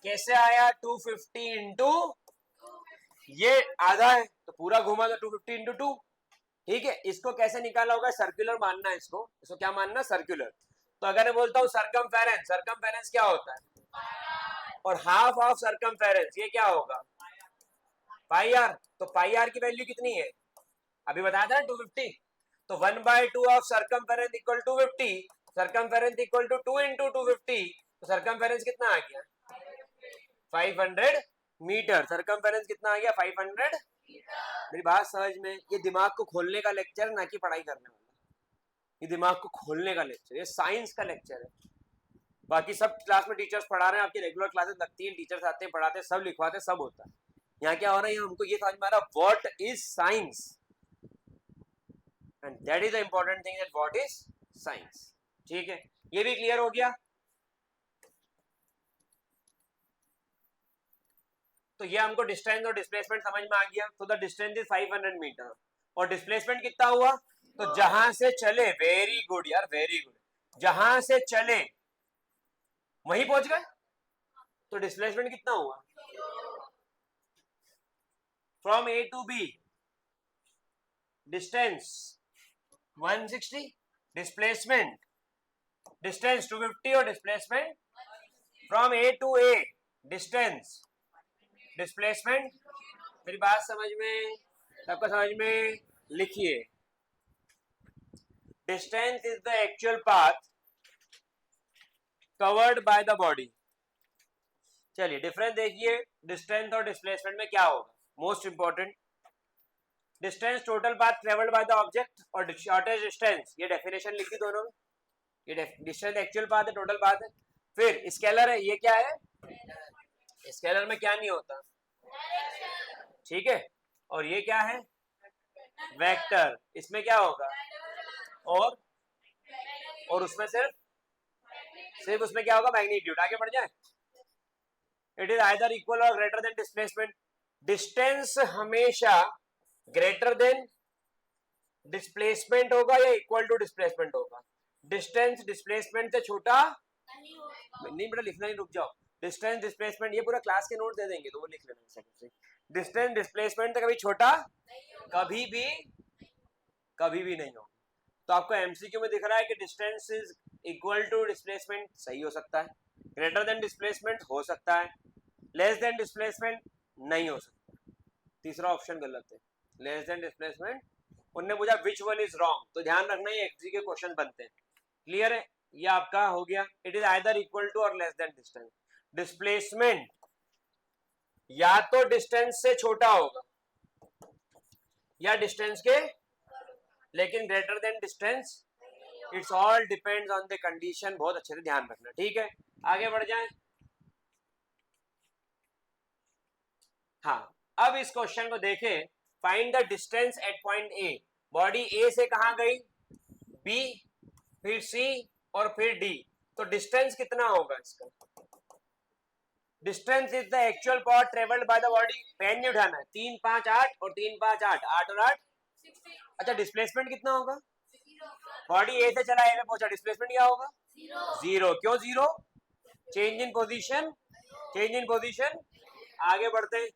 कैसे आया 250 इंटू, ये आधा है तो पूरा घूमा तो 250 इंटू 2, ठीक है। इसको कैसे निकाला होगा, सर्कुलर मानना है इसको, इसको क्या मानना, सर्कुलर। तो अगर मैं बोलता हूँ सरकमफेरेंस, सरकमफेरेंस क्या होता है, और हाफ ऑफ सरकमफेरेंस ये क्या होगा, पाई आर। तो पाई आर की वैल्यू कितनी है, अभी बताया था 250। तो 1/2 of circumference equal to 50, circumference equal to 2 into 250, तो सरकमफेरेंस कितना आ गया 500 मीटर। सरकमफेरेंस कितना आ गया 500। मेरी बात समझ में, ये दिमाग को खोलने का लेक्चर, ना कि पढ़ाई करने वाला, ये दिमाग को खोलने का लेक्चर, ये साइंस का लेक्चर है। बाकी सब क्लास में टीचर्स पढ़ा रहे हैं, आपकी रेगुलर क्लासेस लगती है, टीचर्स आते हैं पढ़ाते हैं, सब लिखवाते हैं, सब होता है। यहाँ क्या हो रहा है, हमको ये समझ में आ रहा है what is science, and that is the important thing, that what is science, ठीक है। ये भी क्लियर हो गया। तो ये हमको डिस्टेंस और डिस्प्लेसमेंट समझ में आ गया। तो द डिस्टेंस इज 500 मीटर और डिस्प्लेसमेंट कितना हुआ, तो जहां से चले, वेरी गुड यार, वेरी गुड, जहां से चले वहीं पहुंच गए, तो डिस्प्लेसमेंट कितना हुआ, from A to B distance 160, displacement distance 250 और displacement from A to A distance displacement. मेरी बात समझ में, सबको समझ में, लिखिए distance is the actual path covered by the body. चलिए डिफरेंस देखिए डिस्टेंस और डिस्प्लेसमेंट में क्या होगा। Most important, distance total path travelled by the object और शॉर्टेज डिस्टेंस, ये डेफिनेशन लिखी दोनों में। ये डिस्टेंस एक्चुअल पाथ है, टोटल पाथ है। फिर स्केलर है, ये क्या है, स्केलर में क्या नहीं होता, ठीक है। और ये क्या है, वेक्टर, इसमें क्या होगा, और उसमें सिर्फ उसमें क्या होगा, मैग्नीट्यूड। आगे बढ़ जाए, इट इज आइदर इक्वल और ग्रेटर देन डिस्प्लेसमेंट। डिस्टेंस हमेशा ग्रेटर देन डिस्प्लेसमेंट होगा या इक्वल टू डिस्प्लेसमेंट होगा। डिस्टेंस डिस्प्लेसमेंट से छोटा नहीं, बेटा लिखना नहीं, रुक जाओ। डिस्टेंस डिस्प्लेसमेंट, ये पूरा क्लास के नोट दे देंगे तो वो लिख लेना। डिस्टेंस डिस्प्लेसमेंट से कभी छोटा कभी भी नहीं होगा। तो आपको एमसीक्यू में दिख रहा है कि distance is equal to displacement, सही हो सकता है। ग्रेटर देन डिस्प्लेसमेंट हो सकता है, लेस देन डिस्प्लेसमेंट नहीं हो सकता। तीसरा ऑप्शन गलत है, लेस देन डिस्प्लेसमेंट। उनने पूछा विच वन इज रॉन्ग, तो ध्यान रखना ये एग्जी के क्वेश्चन बनते हैं। क्लियर है, ये आपका हो गया। It is either equal to और लेस देन डिस्टेंस। डिस्प्लेसमेंट या तो डिस्टेंस से छोटा होगा या डिस्टेंस के, लेकिन greater than distance, it's all depends on the condition. बहुत अच्छे से ध्यान रखना, ठीक है। आगे बढ़ जाएं। हाँ, अब इस क्वेश्चन को देखें। Find the distance at point A. Body A से कहां गई, बी, फिर सी और फिर डी। तो डिस्टेंस कितना होगा इसका, distance is the actual path travelled by the body. Pen नहीं उठाना है, 3 5 8 और 3 5 8, 8 और 8। अच्छा, डिस्प्लेसमेंट कितना होगा, बॉडी ए से चला ए में पहुंचा, डिस्प्लेसमेंट क्या होगा, जीरो। क्यों जीरो, चेंज इन पोजीशन। आगे बढ़ते,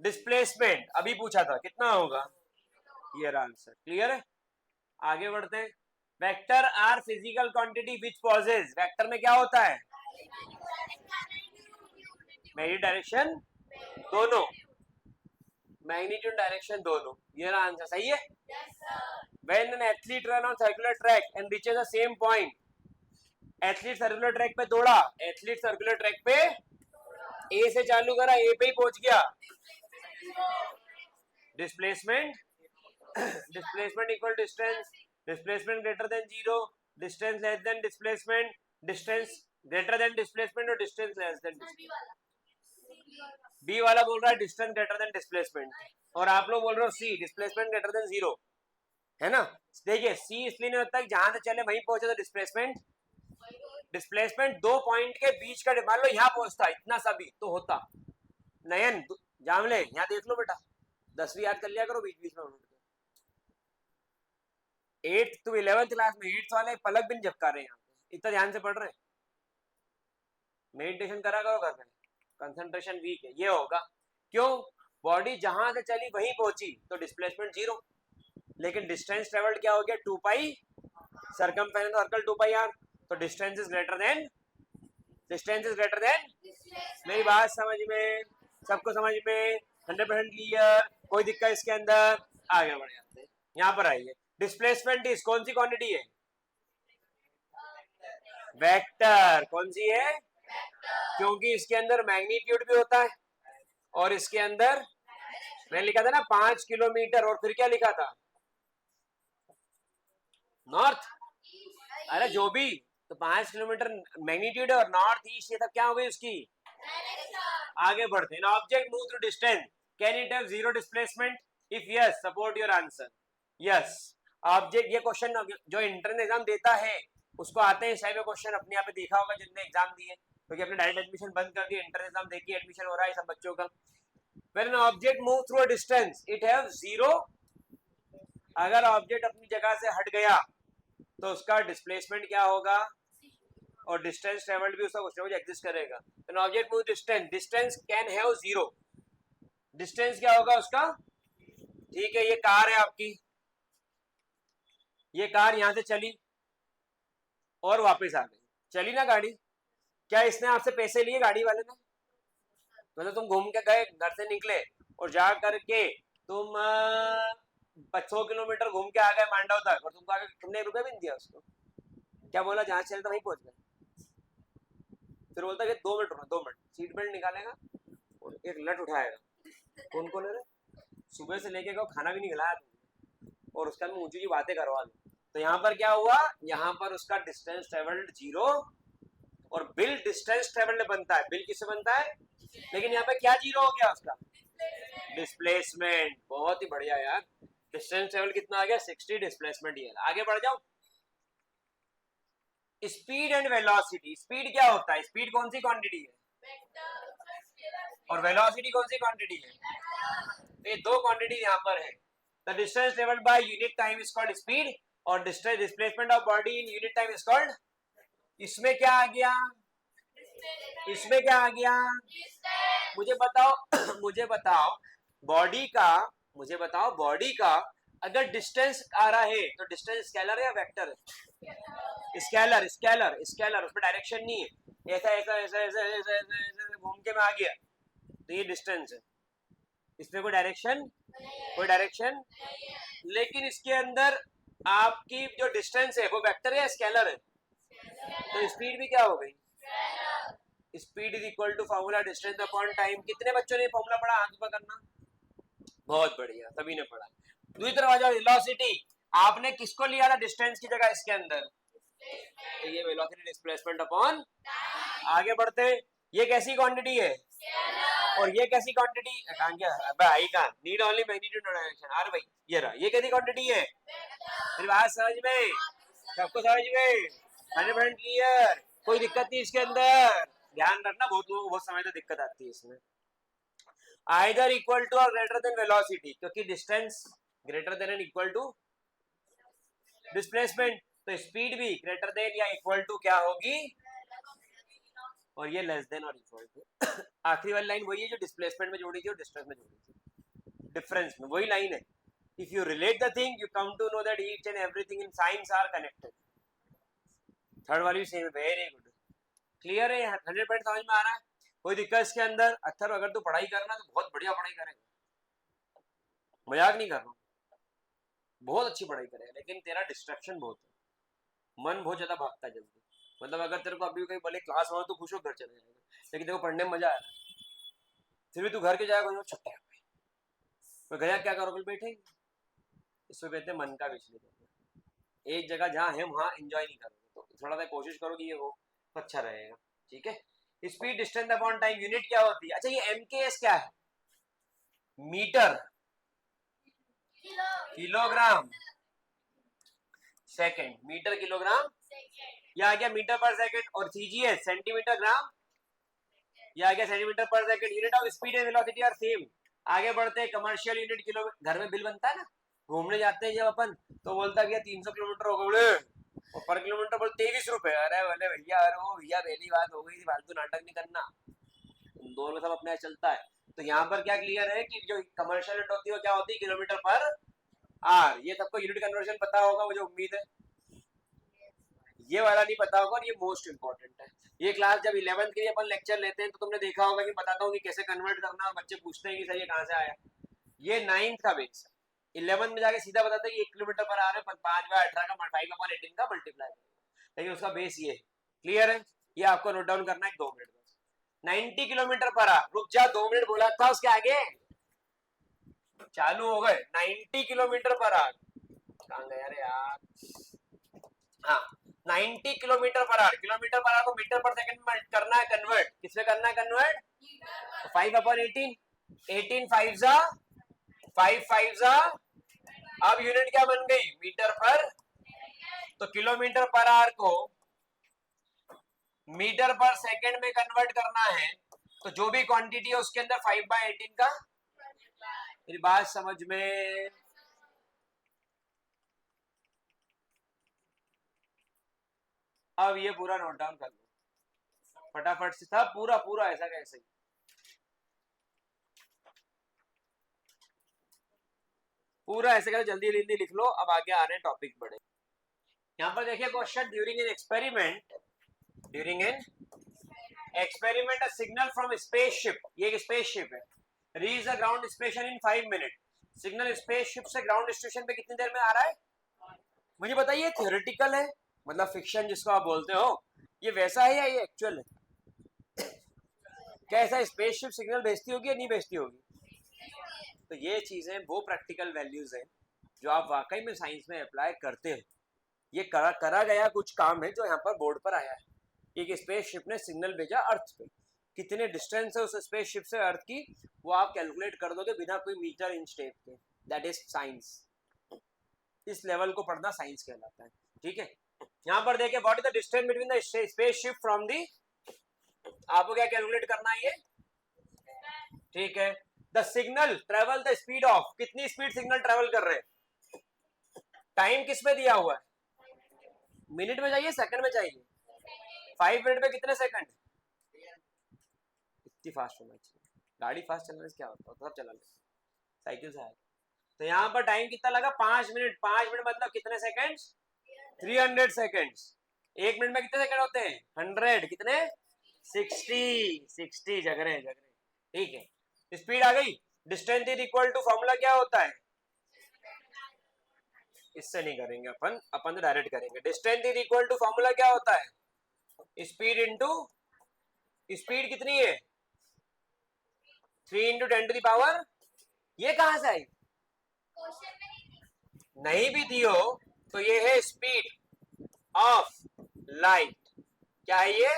डिस्प्लेसमेंट अभी पूछा था कितना होगा, ये आंसर। क्लियर है, आगे बढ़ते हैं। Vector are physical quantity which possess. Vector में क्या होता है, मैग्नीट्यूड डायरेक्शन दोनों, मैग्नीट्यूड डायरेक्शन दोनों। ये आंसर सही है। When an athlete run on circular track and reaches the same point, athlete circular track पे दौड़ा, एथलीट सर्कुलर ट्रैक पे ए से चालू करा, ए पे ही पहुंच गया। Displacement equal distance, displacement greater than zero, distance less than displacement, distance greater then displacement और डिस्टेंस लेस देन। बी वाला बोल रहा है डिस्टेंस ग्रेटर देन डिस्प्लेसमेंट, और आप लोग बोल रहे हो सी डिस्प्लेसमेंट ग्रेटर देन जीरो, है ना। देखिए सी इसलिए नहीं होता कि जहां से चले वहीं पहुंचे तो डिस्प्लेसमेंट दो पॉइंट के बीच का, मान लो यहाँ पहुंचता इतना सा भी तो होता। नयन जामले यहाँ देख लो बेटा, 10वीं याद कर लिया करो बीच बीच में। 8th to 11th क्लास में 8th वाले पलक भी नहीं झपका रहे हैं, यहाँ पे इतना ध्यान से पढ़ रहे हैं। मेडिटेशन करा करो घर में, कंसंट्रेशन वीक है, ये होगा। क्यों, बॉडी जहां से चली वहीं पहुंची तो डिस्प्लेसमेंट जीरो, लेकिन डिस्टेंस ट्रेवल्ड क्या हो गया, 2 पाई सरकमफेरेंस सर्कल 2 पाई आर। तो डिस्टेंस इज ग्रेटर देन मेरी बात समझ में, सबको समझ में, 100% क्लियर, कोई दिक्कत इसके अंदर। आगे बढ़ जाते हैं, यहाँ पर आइए। डिस्प्लेसमेंट इज कौन सी क्वांटिटी है, वेक्टर। कौन सी है, क्योंकि इसके अंदर मैग्नीट्यूड भी होता है और इसके अंदर मैंने लिखा था ना 5 किलोमीटर, और फिर क्या लिखा था, नॉर्थ। अरे जो भी, तो 5 किलोमीटर मैग्नीट्यूड है और नॉर्थ ईस्ट, ये तब क्या हो गई उसकी। आगे बढ़ते हैं। Object move through distance, can it have zero displacement, if yes support your answer. Yes, object, ये क्वेश्चन जो इंट्रेंस एग्जाम देता है उसको आते हैं इस टाइप के क्वेश्चन, अपने यहाँ पे देखा होगा जिनने एग्जाम दिए, क्योंकि अपने डायरेक्ट एडमिशन बंद कर दिए, इंट्रेंस एग्जाम देखिए एडमिशन हो रहा है सब बच्चों का। When an object move through a distance, it have zero। अगर ऑब्जेक्ट अपनी जगह से हट गया तो उसका डिस्प्लेसमेंट क्या होगा, और डिस्टेंस ट्रेवल्ड भी उसका कुछ ना कुछ एग्जिस्ट करेगा। When object move distance can have zero। Distance क्या होगा उसका, ठीक है। ये कार है आपकी, ये कार यहां से चली और वापस आ गई, चली ना गाड़ी। क्या इसने आपसे पैसे लिए गाड़ी वाले ने, मतलब तुम घूम के गए, घर से निकले और जा करके तुम 100 किलोमीटर घूम के आ गए मांडव तक और तुमको आगे तुमने रुपया भी नहीं दिया उसको, क्या बोला जहां चले तो वहीं पहुंच गए। फिर बोलता है कि 2 मिनट रुको, 2 मिनट, सीट बेल्ट निकालेगा और एक लट उठाएगा, कौन कौन है रे, सुबह से लेके गो खाना भी नहीं खिलाया तुमने और उसके बाद ऊंची ऊंची बातें करवा लो। तो यहाँ पर क्या हुआ, यहाँ पर उसका डिस्टेंस ट्रेवल्ड 0 और बिल डिस्टेंस ट्रेवल्ड बनता है, बिल किससे बनता है, लेकिन यहाँ पे क्या 0 हो गया उसका, डिस्प्लेसमेंट। बहुत ही बढ़िया यार, डिस्टेंस ट्रेवल कितना आ गया 60, डिस्प्लेसमेंट ये। आगे बढ़ जाओ, स्पीड एंड वेलोसिटी। स्पीड क्या होता है, स्पीड कौन सी क्वांटिटी है और वेलोसिटी कौन सी क्वांटिटी है, तो ये दो क्वांटिटी यहाँ पर है। The distance travelled by unit time is called speed और distance displacement of body in unit time is called, इसमें क्या आ गया, इसमें क्या आ गया, मुझे बताओ मुझे बताओ बॉडी का, मुझे बताओ बॉडी का अगर डिस्टेंस आ रहा है तो डिस्टेंस स्केलर है या वेक्टर है, स्केलर स्केलर स्केलर, उसमें डायरेक्शन नहीं है, ऐसा ऐसा ऐसा ऐसा ऐसा ऐसा घूम के मैं आ गया तो ये डिस्टेंस है, इसमें कोई डायरेक्शन, कोई डायरेक्शन, लेकिन इसके अंदर आपकी जो डिस्टेंस है वो वेक्टर है या स्केलर है, तो स्पीड भी क्या हो गई, speed is equal to formula distance upon time. कितने बच्चों ने फॉर्मूला पढ़ा, हाथ ऊपर करना, बहुत बढ़िया, सभी ने पढ़ा। दूसरी तरफ आ जाओ, वेलोसिटी, आपने किसको लिया था डिस्टेंस की जगह इसके अंदर, तो ये वेलोसिटी डिस्प्लेसमेंट अपॉन, आगे बढ़ते, ये कैसी क्वांटिटी है और ये कैसी क्वांटिटी, कहां गया अबे आई का, need only magnitude no direction, अरे भाई ये रहा, ये कैसी क्वांटिटी है, मेरी बात समझ में, सबको समझ में, 100% क्लियर, कोई दिक्कत नहीं इसके अंदर, ध्यान रखना, बहुत लोगों को बहुत समय तक दिक्कत आती है इसमें। आइदर इक्वल टू और ग्रेटर देन वेलोसिटी, क्योंकि distance greater than and equal to displacement, तो स्पीड भी ग्रेटर देन या इक्वल टू क्या होगी, और ये लेस देन और इक्वल टू। आखिरी वाली लाइन वही है जो डिस्प्लेसमेंट में जोड़ी थी और डिस्टेंस में जोड़ी थी, डिफरेंस में वही लाइन है। If you relate the thing you come to know that each and everything in science are connected. Third वाली सेम, वेरी गुड, क्लियर है, 100% समझ में आ रहा है, कोई दिक्कत इसके अंदर। अथर्व अगर तू पढ़ाई करना तो बहुत बढ़िया पढ़ाई करेगा, मजाक नहीं कर रहा हूँ, बहुत अच्छी पढ़ाई करेगा, लेकिन तेरा डिस्ट्रैक्शन बहुत है, मन बहुत ज्यादा भागता है जल्दी, मतलब अगर तेरे को अभी कोई भले क्लास हो तो खुश हो घर चले जाएगा, लेकिन तेरे को पढ़ने में मजा आ रहा है, फिर भी तू घर के जाएगा छुट्टा है, तो गया क्या करोगे, बैठेंगे, इसको कहते हैं मन का विचलित, एक जगह जहाँ है वहाँ एंजॉय नहीं करोगे, तो थोड़ा सा कोशिश करो कि ये हो तो अच्छा रहेगा, ठीक है। Speed distance upon time, unit क्या होती है, अच्छा ये एमकेएस क्या है, metre kilogram second, metre kilogram, यह आ गया मीटर पर सेकंड, और सीजीएस सेंटीमीटर ग्राम, यह आ गया centimetre per second. Unit of speed and velocity are same. आगे बढ़ते हैं, कमर्शियल यूनिट किलो, घर में बिल बनता है ना, घूमने जाते हैं जब अपन, तो बोलता है 300 किलोमीटर हो गए और पर किलोमीटर बोल 23 रुपए, अरे बोले भैया, अरे वो भैया पहली बात हो गई थी, फालतू नाटक नहीं करना, दोनों में सब अपने चलता है। तो यहाँ पर क्या क्लियर है कि जो कमर्शियल यूनिट होती है वो क्या होती है, किलोमीटर पर आर, ये सबको यूनिट कन्वर्जन पता होगा, मुझे उम्मीद है, ये वाला नहीं पता होगा और ये मोस्ट इंपॉर्टेंट है। ये क्लास जब 11th के लिए अपन लेक्चर लेते हैं तो तुमने देखा होगा कि बताता हूँ कि कैसे कन्वर्ट करना, और बच्चे पूछते हैं कि सर ये कहाँ से आया, ये 9th का बेस है, 11th में जाके सीधा बताता है कि 1 किलोमीटर पर आ रहा है 5/18 का 5/18 का मल्टीप्लाई, लेकिन उसका बेस ये है, क्लियर है, ये आपको नोट डाउन करना है 2 मिनट बस। 90 किलोमीटर पर आर, रुक जा 2 मिनट बोला था, उसके आगे चालू हो गए, 90 किलोमीटर पर आर, कहाँ गया रे यार, हाँ 90 kilometre per hour, kilometre per hour को मीटर पर सेकंड में करना है कन्वर्ट, किसमें करना है कन्वर्ट, 5/18, 18 5 जा 5 5 जा, अब यूनिट क्या बन गई, मीटर पर, तो किलोमीटर पर आवर को मीटर पर सेकंड में कन्वर्ट करना है, तो जो भी क्वांटिटी है उसके अंदर 5/18 का, मेरी बात समझ में, अब ये पूरा नोट डाउन कर लो फटाफट से, था पूरा पूरा ऐसा कैसे, पूरा ऐसे कर जल्दी जल्दी लिख लो। अब आगे आ रहे हैं टॉपिक बढ़े, यहाँ पर देखिए question, during an experiment, during an experiment a signal from spaceship, ये एक स्पेसशिप है, reach the ground station in 5 minute, signal spaceship से ग्राउंड स्टेशन पे कितनी देर में आ रहा है? मुझे बताइए, थ्योरेटिकल है मतलब फिक्शन जिसको आप बोलते हो, ये वैसा है या ये एक्चुअल है? क्या ऐसा स्पेसशिप सिग्नल भेजती होगी या नहीं भेजती होगी? तो ये चीजें वो प्रैक्टिकल वैल्यूज हैं जो आप वाकई में साइंस में अप्लाई करते हो। ये करा गया कुछ काम है जो यहाँ पर बोर्ड पर आया है। एक स्पेसशिप ने सिग्नल भेजा अर्थ पे, कितने डिस्टेंस है उस स्पेसशिप से अर्थ की, वो आप कैलकुलेट कर दोगे बिना कोई मीटर इंच टेप के। That is science. इस लेवल को पढ़ना साइंस कहलाता है। ठीक है, यहाँ पर देखिए, what is the distance between the spaceship from the, आपको क्या कैलकुलेट करना है ये? ठीक है, the signal travel the speed of, कितनी स्पीड सिग्नल ट्रेवल कर रहे हैं? टाइम किस में दिया हुआ है? मिनट में चाहिए, सेकंड में चाहिए? 5 मिनट में कितने सेकंड? इतनी फास्ट होना चाहिए। गाड़ी फास्ट चलाने से क्या होता है, सब चला ले, साइकिल से आया। तो यहाँ पर टाइम कितना लगा? 5 मिनट। 5 मिनट मतलब कितने सेकंड? 300 सेकंड। 1 मिनट में कितने सेकंड होते हैं? 100। कितने? 60 जग रहे हैं। ठीक है, स्पीड आ गई। Distance is equal to, formula क्या होता है? इससे नहीं करेंगे अपन तो डायरेक्ट करेंगे। Distance is equal to, formula क्या होता है? स्पीड इंटू, स्पीड कितनी है? 3 इंटू 10 टू द पावर, ये कहां से आई? नहीं भी दी हो तो ये है स्पीड ऑफ लाइट। क्या है ये?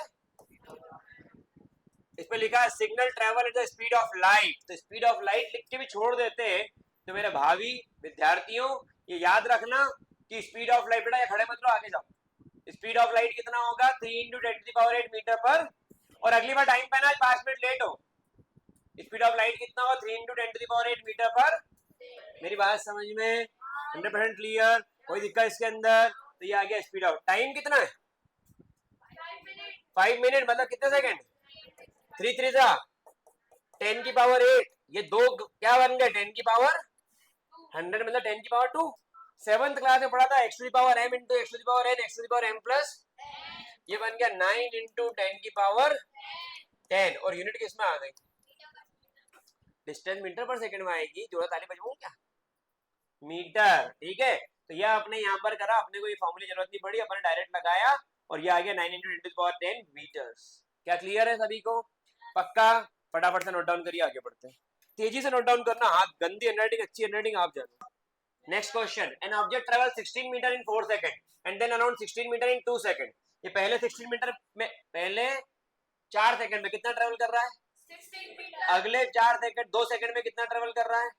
इस पे लिखा है signal travel at the speed of light. तो स्पीड ऑफ लाइट लिख के भी छोड़ देते हैं। तो मेरे भावी विद्यार्थियों, ये याद रखना कि स्पीड ऑफ लाइट, बेटा ये खड़े मत लो, आगे जाओ। स्पीड ऑफ लाइट कितना होगा? 3 into 10 to the power 8 metre per. और अगली बार टाइम पे ना 5 मिनट लेट हो, स्पीड ऑफ लाइट कितना होगा? 3 into 10 to the power 8 metre per. मेरी बात समझ में? 100% क्लियर? कोई दिक्कत इसके अंदर? तो ये आ गया स्पीड ऑफ। टाइम कितना है? 5 मिनट मतलब कितने सेकंड? 3 3 जा 10 की पावर 8, ये दो क्या बन गए? 10 की पावर 100 मतलब 10 की पावर 2। 7th क्लास में पढ़ा था x to the power m into x to the power n x to the power m plus, ये बन गया 9 इंटू 10 की पावर 10। और यूनिट किस में आ गई? डिस्टेंस मीटर पर सेकंड में आएगी। जोड़ा ताली बजाऊं क्या? मीटर। ठीक है, तो यह आपने यहाँ पर करा, अपने को ये फॉर्मूले जरूरत नहीं पड़ी, अपने डायरेक्ट लगाया और ये आ गया 9 into 10 to the power 10 metres. क्या क्लियर है सभी को? पक्का? फटाफट से नोट डाउन करिए, आगे बढ़ते हैं। तेजी से नोट डाउन करना, हाथ गंदी हैंडराइटिंग, अच्छी हैंडराइटिंग आप जानो। Next question, an object travel 16 metre in 4 second and then around 16 metre in 2 second. ये पहले 16 मीटर में, पहले 4 सेकंड में कितना ट्रेवल कर रहा है? 16 मीटर। अगले 4 सेकंड 2 सेकंड में कितना ट्रेवल कर रहा है?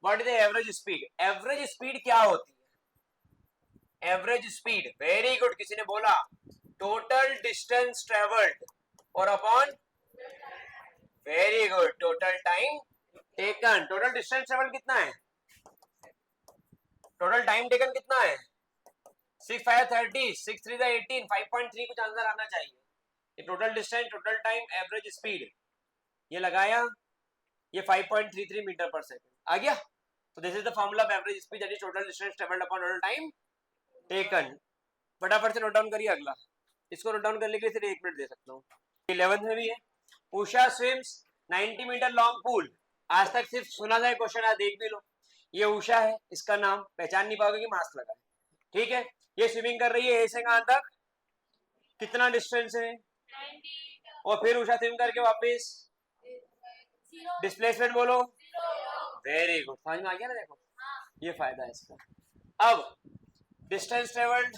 What is the average speed? Average speed क्या होती है? एवरेज स्पीड, वेरी गुड, किसी ने बोला टोटल डिस्टेंस ट्रेवल्ड और upon, very good, total time taken. Total distance travel कितना है? टोटल टाइम टेकन कितना है? 6 5 30, 6 3 18, 5.3 कुछ आंसर आना चाहिए। ये total distance, total time, average speed, ये लगाया, ये 5.33 मीटर पर सेकंड आ गया। तो this is the formula of average speed, that is total distance travelled upon total time taken. फटाफट से नोट डाउन करिए अगला। इसको नोट डाउन करने के लिए सिर्फ 1 मिनट दे सकता हूँ। 11th में भी है, Usha swims 90 metre long pool. आज तक सिर्फ सुना था क्वेश्चन, आज देख भी लो। ये उषा है, इसका नाम पहचान नहीं पाओगे कि मास्क लगा है। ठीक है, ये स्विमिंग कर रही है ए से कहां तक? कितना डिस्टेंस है? 90। और फिर उषा स्विम करके वापस, डिस्प्लेसमेंट बोलो। वेरी गुड, समझ में आ गया ना? देखो ये फायदा है इसका। अब distance travelled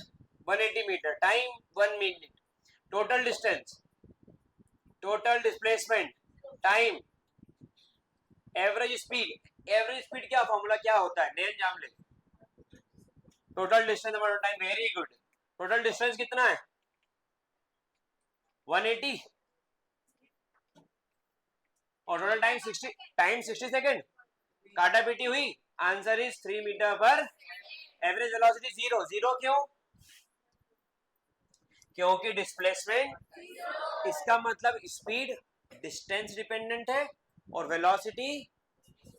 180 metre, time 1 minute, total distance, total displacement, time, average speed. Average speed क्या फॉर्मूला क्या होता है? नैन जाम ले। Total distance upon time, very good. Total distance कितना है? 180 और टोटल टाइम 60 सेकंड। काटा पीटी हुई, answer is 3 metre per. Average velocity 0। 0 क्यों? क्योंकि डिस्प्लेसमेंट, इसका मतलब स्पीड डिस्टेंस डिपेंडेंट है और वेलोसिटी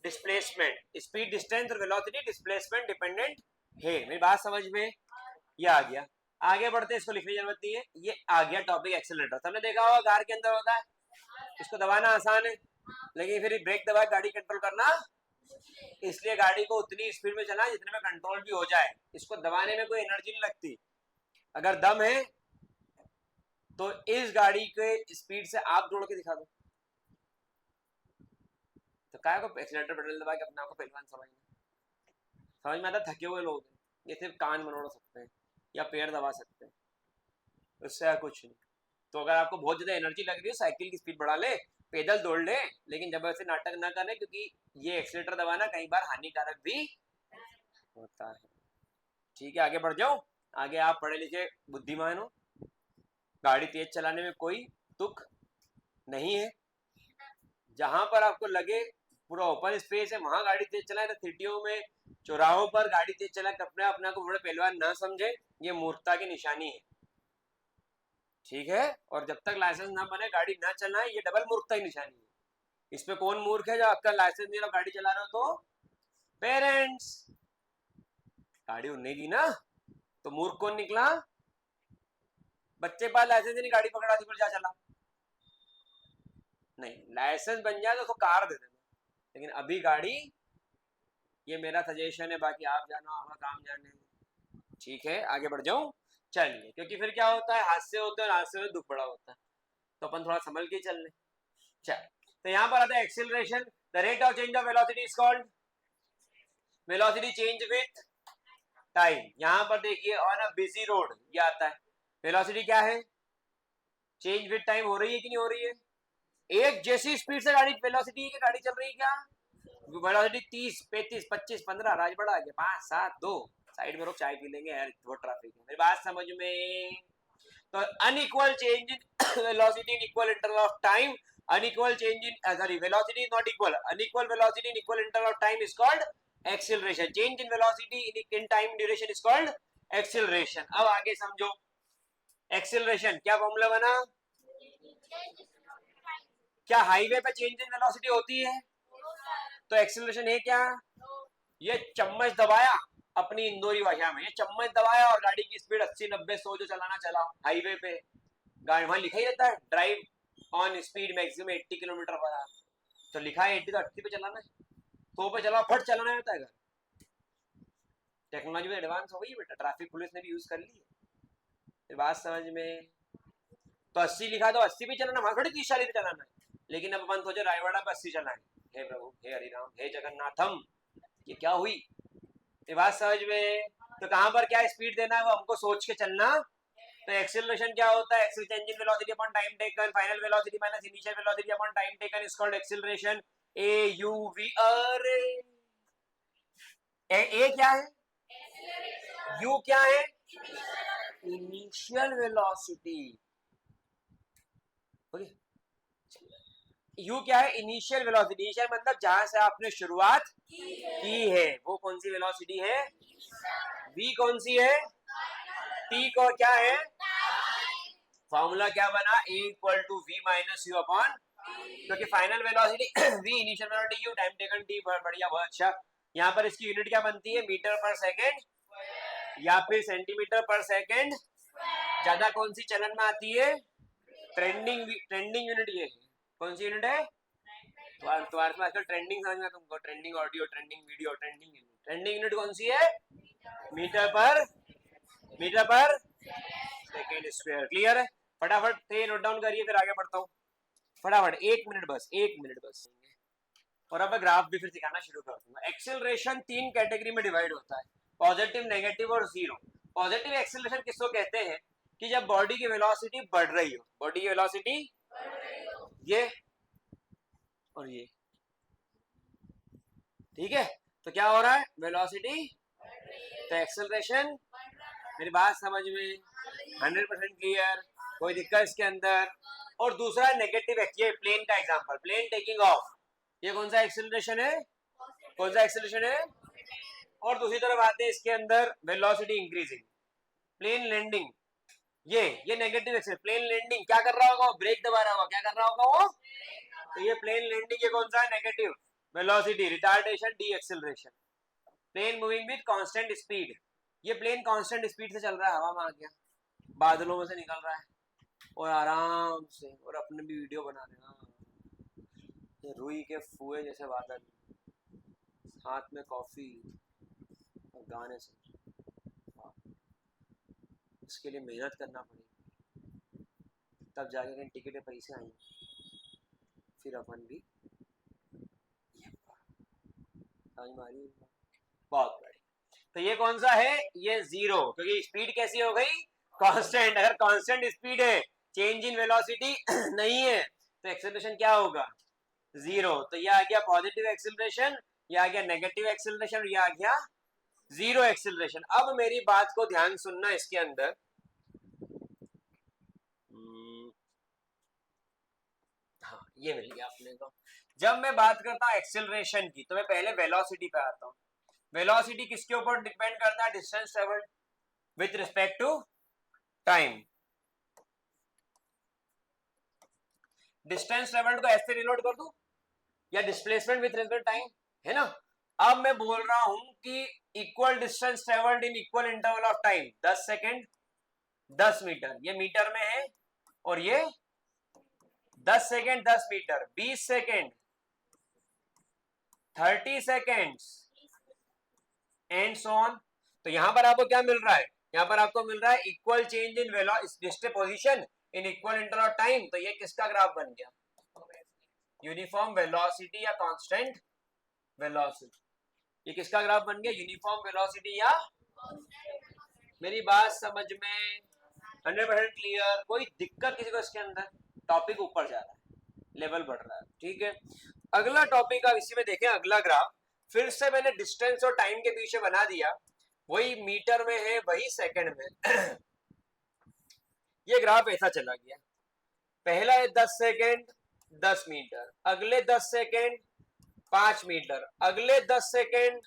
डिस्प्लेसमेंट, स्पीड डिस्टेंस और वेलोसिटी डिस्प्लेसमेंट डिपेंडेंट है। मेरी बात समझ में? ये आ गया। आगे बढ़ते, इसको लिखने की जरूरत नहीं है। ये आ गया टॉपिक एक्सेलरेटर। सबने देखा होगा कार के अंदर होता है, इसको दबाना आसान है, लेकिन फिर ब्रेक दबा गाड़ी कंट्रोल करना इसलिए गाड़ी को उतनी स्पीड में चलाएं जितने में कंट्रोल भी हो जाए, इसको दबाने में कोई एनर्जी नहीं लगती। अगर दम है तो इस गाड़ी के स्पीड से आप दौड़ के दिखा दो, तो काय को एक्सीलेटर पेडल दबा के अपने आप को पहलवान समझ में आता। थके हुए लोग हैं ये सिर्फ कान मनोड़ सकते हैं या पैर दबा सकते हैं, उससे कुछ नहीं। तो अगर आपको बहुत ज्यादा एनर्जी लग रही है साइकिल की स्पीड बढ़ा ले, पैदल दौड़ ले, लेकिन जबरदस्ती नाटक ना करें, क्योंकि ये एक्सीलेटर दबाना कई बार हानिकारक भी होता है। ठीक है, आगे बढ़ जाओ। आगे आप पढ़े लिखे बुद्धिमान हो, गाड़ी तेज चलाने में कोई तुक नहीं है। जहां पर आपको लगे पूरा ओपन स्पेस है वहां गाड़ी तेज चलाए, तो सिटियों में चौराहों पर गाड़ी तेज चलाए, अपने अपने को बड़े पहलवान ना समझे, ये मूर्खता की निशानी है। ठीक है, और जब तक लाइसेंस ना बने गाड़ी ना चलाए, ये डबल मूर्खता की निशानी है। इसमें कौन मूर्ख है? जो आपका लाइसेंस नहीं, गाड़ी चला रहे हो तो पेरेंट्स। गाड़ी उन्हें दी ना, तो मूर्ख कौन निकला? बच्चे पास लाइसेंस नहीं, गाड़ी पकड़ा दी, फिर जा चला। नहीं, लाइसेंस बन जाए तो कार दे देना, लेकिन अभी गाड़ी, ये मेरा सजेशन है, बाकी आप जानो, आपका काम जाने। ठीक है, आगे बढ़ जाऊं? चलिए, क्योंकि फिर क्या होता है, हादसे होते हैं और हादसे में दुख बड़ा होता है, तो अपन थोड़ा संभल के चल ले। चल, तो यहाँ पर आता है acceleration. The rate of change of velocity is called velocity change with time. यहाँ पर देखिए ऑन अ बिजी रोड ये आता है। वेलोसिटी क्या है? चेंज विथ टाइम हो रही है कि नहीं हो रही है? एक जैसी स्पीड से गाड़ी, वेलोसिटी की गाड़ी चल रही है क्या? वेलोसिटी 30, 35, 25, 15, राजबड़ा आ गया 5, 7, 2, साइड में रोक चाय पी लेंगे यार, बहुत ट्रैफिक है। मेरी बात समझ में? तो unequal change in velocity in equal interval of time, unequal change in sorry velocity is not equal, unequal velocity in equal interval of time is called acceleration. Change in velocity in time duration is called acceleration. अब आगे समझो acceleration क्या formula बना? क्या highway पे change in velocity होती है? तो एक्सेलरेशन है क्या? ये चम्मच दबाया, अपनी इंदौरी भाषा में, ये चम्मच दबाया और गाड़ी की स्पीड 80, 90, 100 जो चलाना चला हाईवे पे, गाड़ी वहां लिखा ही रहता है drive on speed maximum 80 kilometre per hour. तो लिखा है 80 तो 80 पे चलाना है, 100 पे चला फट चलाना रहता है। टेक्नोलॉजी में एडवांस हो गई बेटा, ट्रैफिक पुलिस ने भी यूज कर ली है। बात समझ में? तो 80 लिखा तो 80 पे चलाना, वहां थोड़ी 30, 40 पे चलाना है। लेकिन अब अपन सोचे रायवाड़ा पे 80 चलाएं। हे प्रभु, हे हरिराम, हे जगन्नाथम, ये क्या हुई? ये बात समझ में? तो कहां पर क्या स्पीड देना है वो हमको सोच के चलना। तो एक्सेलरेशन क्या होता है? Accel change in velocity upon time taken, final velocity minus initial velocity upon time taken is called acceleration. A U V अरे ए क्या है? यू क्या है? Initial velocity. यू क्या है? Initial velocity. इनिशियल मतलब जहां से आपने शुरुआत की है, वो कौन सी वेलोसिटी है? वी कौन सी है? टी को क्या है? फॉर्मूला क्या बना? A equal to V minus U upon, क्योंकि final velocity V, initial velocity U, time taken T. बढ़िया, बहुत अच्छा। यहाँ पर इसकी यूनिट क्या बनती है? मीटर पर सेकेंड या फिर सेंटीमीटर पर सेकेंड। ज्यादा कौन सी चलन में आती है? ट्रेंडिंग यूनिट ये है। कौन सी यूनिट है? तुम्हारे में आजकल ट्रेंडिंग समझ में तुमको, trending audio, trending video, trending unit कौन सी है? मीटर पर सेकेंड स्क्वायर। क्लियर है? फटाफट से नोट डाउन करिए, फिर आगे बढ़ता हूँ। फटाफट 1 मिनट बस, 1 मिनट बस। और अब मैं ग्राफ भी फिर सिखाना शुरू कर दूंगा। एक्सेलरेशन 3 कैटेगरी में डिवाइड होता है, पॉजिटिव, नेगेटिव और जीरो। पॉजिटिव एक्सेलरेशन किसको कहते हैं? कि जब बॉडी की वेलोसिटी बढ़ रही हो, बॉडी की वेलोसिटी ये और ये, ठीक है? तो क्या हो रहा है? वेलोसिटी, तो एक्सेलरेशन। मेरी बात समझ में? 100% क्लियर? कोई दिक्कत इसके अंदर? और दूसरा नेगेटिव, ये प्लेन का एग्जांपल, प्लेन टेकिंग ऑफ, ये कौन सा एक्सेलरेशन है? कौन सा एक्सेलरेशन है? और दूसरी तरफ आते हैं इसके अंदर वेलोसिटी इंक्रीजिंग, प्लेन लैंडिंग, ये नेगेटिव एक्सेल। प्लेन लैंडिंग क्या कर रहा होगा? ब्रेक दबा रहा होगा। क्या कर रहा होगा वो? तो ये प्लेन लैंडिंग, ये कौन सा है? Negative velocity, retardation, deceleration. Plane moving with constant speed, ये प्लेन कांस्टेंट स्पीड से चल रहा है, हवा में आ गया, बादलों में से निकल रहा है और आराम से, और अपने भी वीडियो बना रहे हैं, रुई के फुए जैसे बादल। हाथ में कॉफी और गाने सुन, इसके लिए मेहनत करना पड़ेगी, तब जाके कहीं टिकट के पैसे आएंगे, फिर अपन भी बहुत बड़ी। तो ये कौन सा है, ये जीरो, क्योंकि स्पीड कैसी हो गई, कांस्टेंट। अगर कांस्टेंट स्पीड है, चेंज इन वेलोसिटी नहीं है, तो एक्सेलरेशन क्या होगा, जीरो। तो ये आ गया पॉजिटिव एक्सेलरेशन, ये आ गया नेगेटिव एक्सेलरेशन, ये आ गया जीरो एक्सेलरेशन। अब मेरी बात को ध्यान सुनना, इसके अंदर हाँ ये मिल गया अपने को। जब मैं बात करता हूँ एक्सेलरेशन की, तो मैं पहले वेलोसिटी पे आता हूँ। वेलोसिटी किसके ऊपर डिपेंड करता है, distance travelled with respect to time. Distance travelled को ऐसे रिलोड कर दूं, या डिस्प्लेसमेंट विथ रिस्पेक्ट टाइम, है ना। अब मैं बोल रहा हूं कि equal distance travelled in equal interval of time, 10 second 10 metre, ये मीटर में है, और ये 10 second 10 metre, 20 second 30 seconds and so on. तो यहां पर आपको क्या मिल रहा है, यहां पर आपको मिल रहा है equal change in velocity position in equal interval of time. तो ये किसका ग्राफ बन गया, यूनिफॉर्म वेलोसिटी या कांस्टेंट वेलोसिटी। ये किसका ग्राफ बन गया, यूनिफॉर्म वेलोसिटी या, मेरी बात समझ में 100% क्लियर, कोई दिक्कत किसी को इसके अंदर, टॉपिक ऊपर जा रहा है, लेवल बढ़ रहा है, ठीक है। अगला टॉपिक आप इसी में देखें, अगला ग्राफ फिर से मैंने डिस्टेंस और टाइम के पीछे बना दिया, वही मीटर में है, वही सेकंड में ये ग्राफ ऐसा चला गया, पहला है 10 सेकेंड 10 मीटर, अगले 10 सेकेंड 5 मीटर, अगले 10 सेकेंड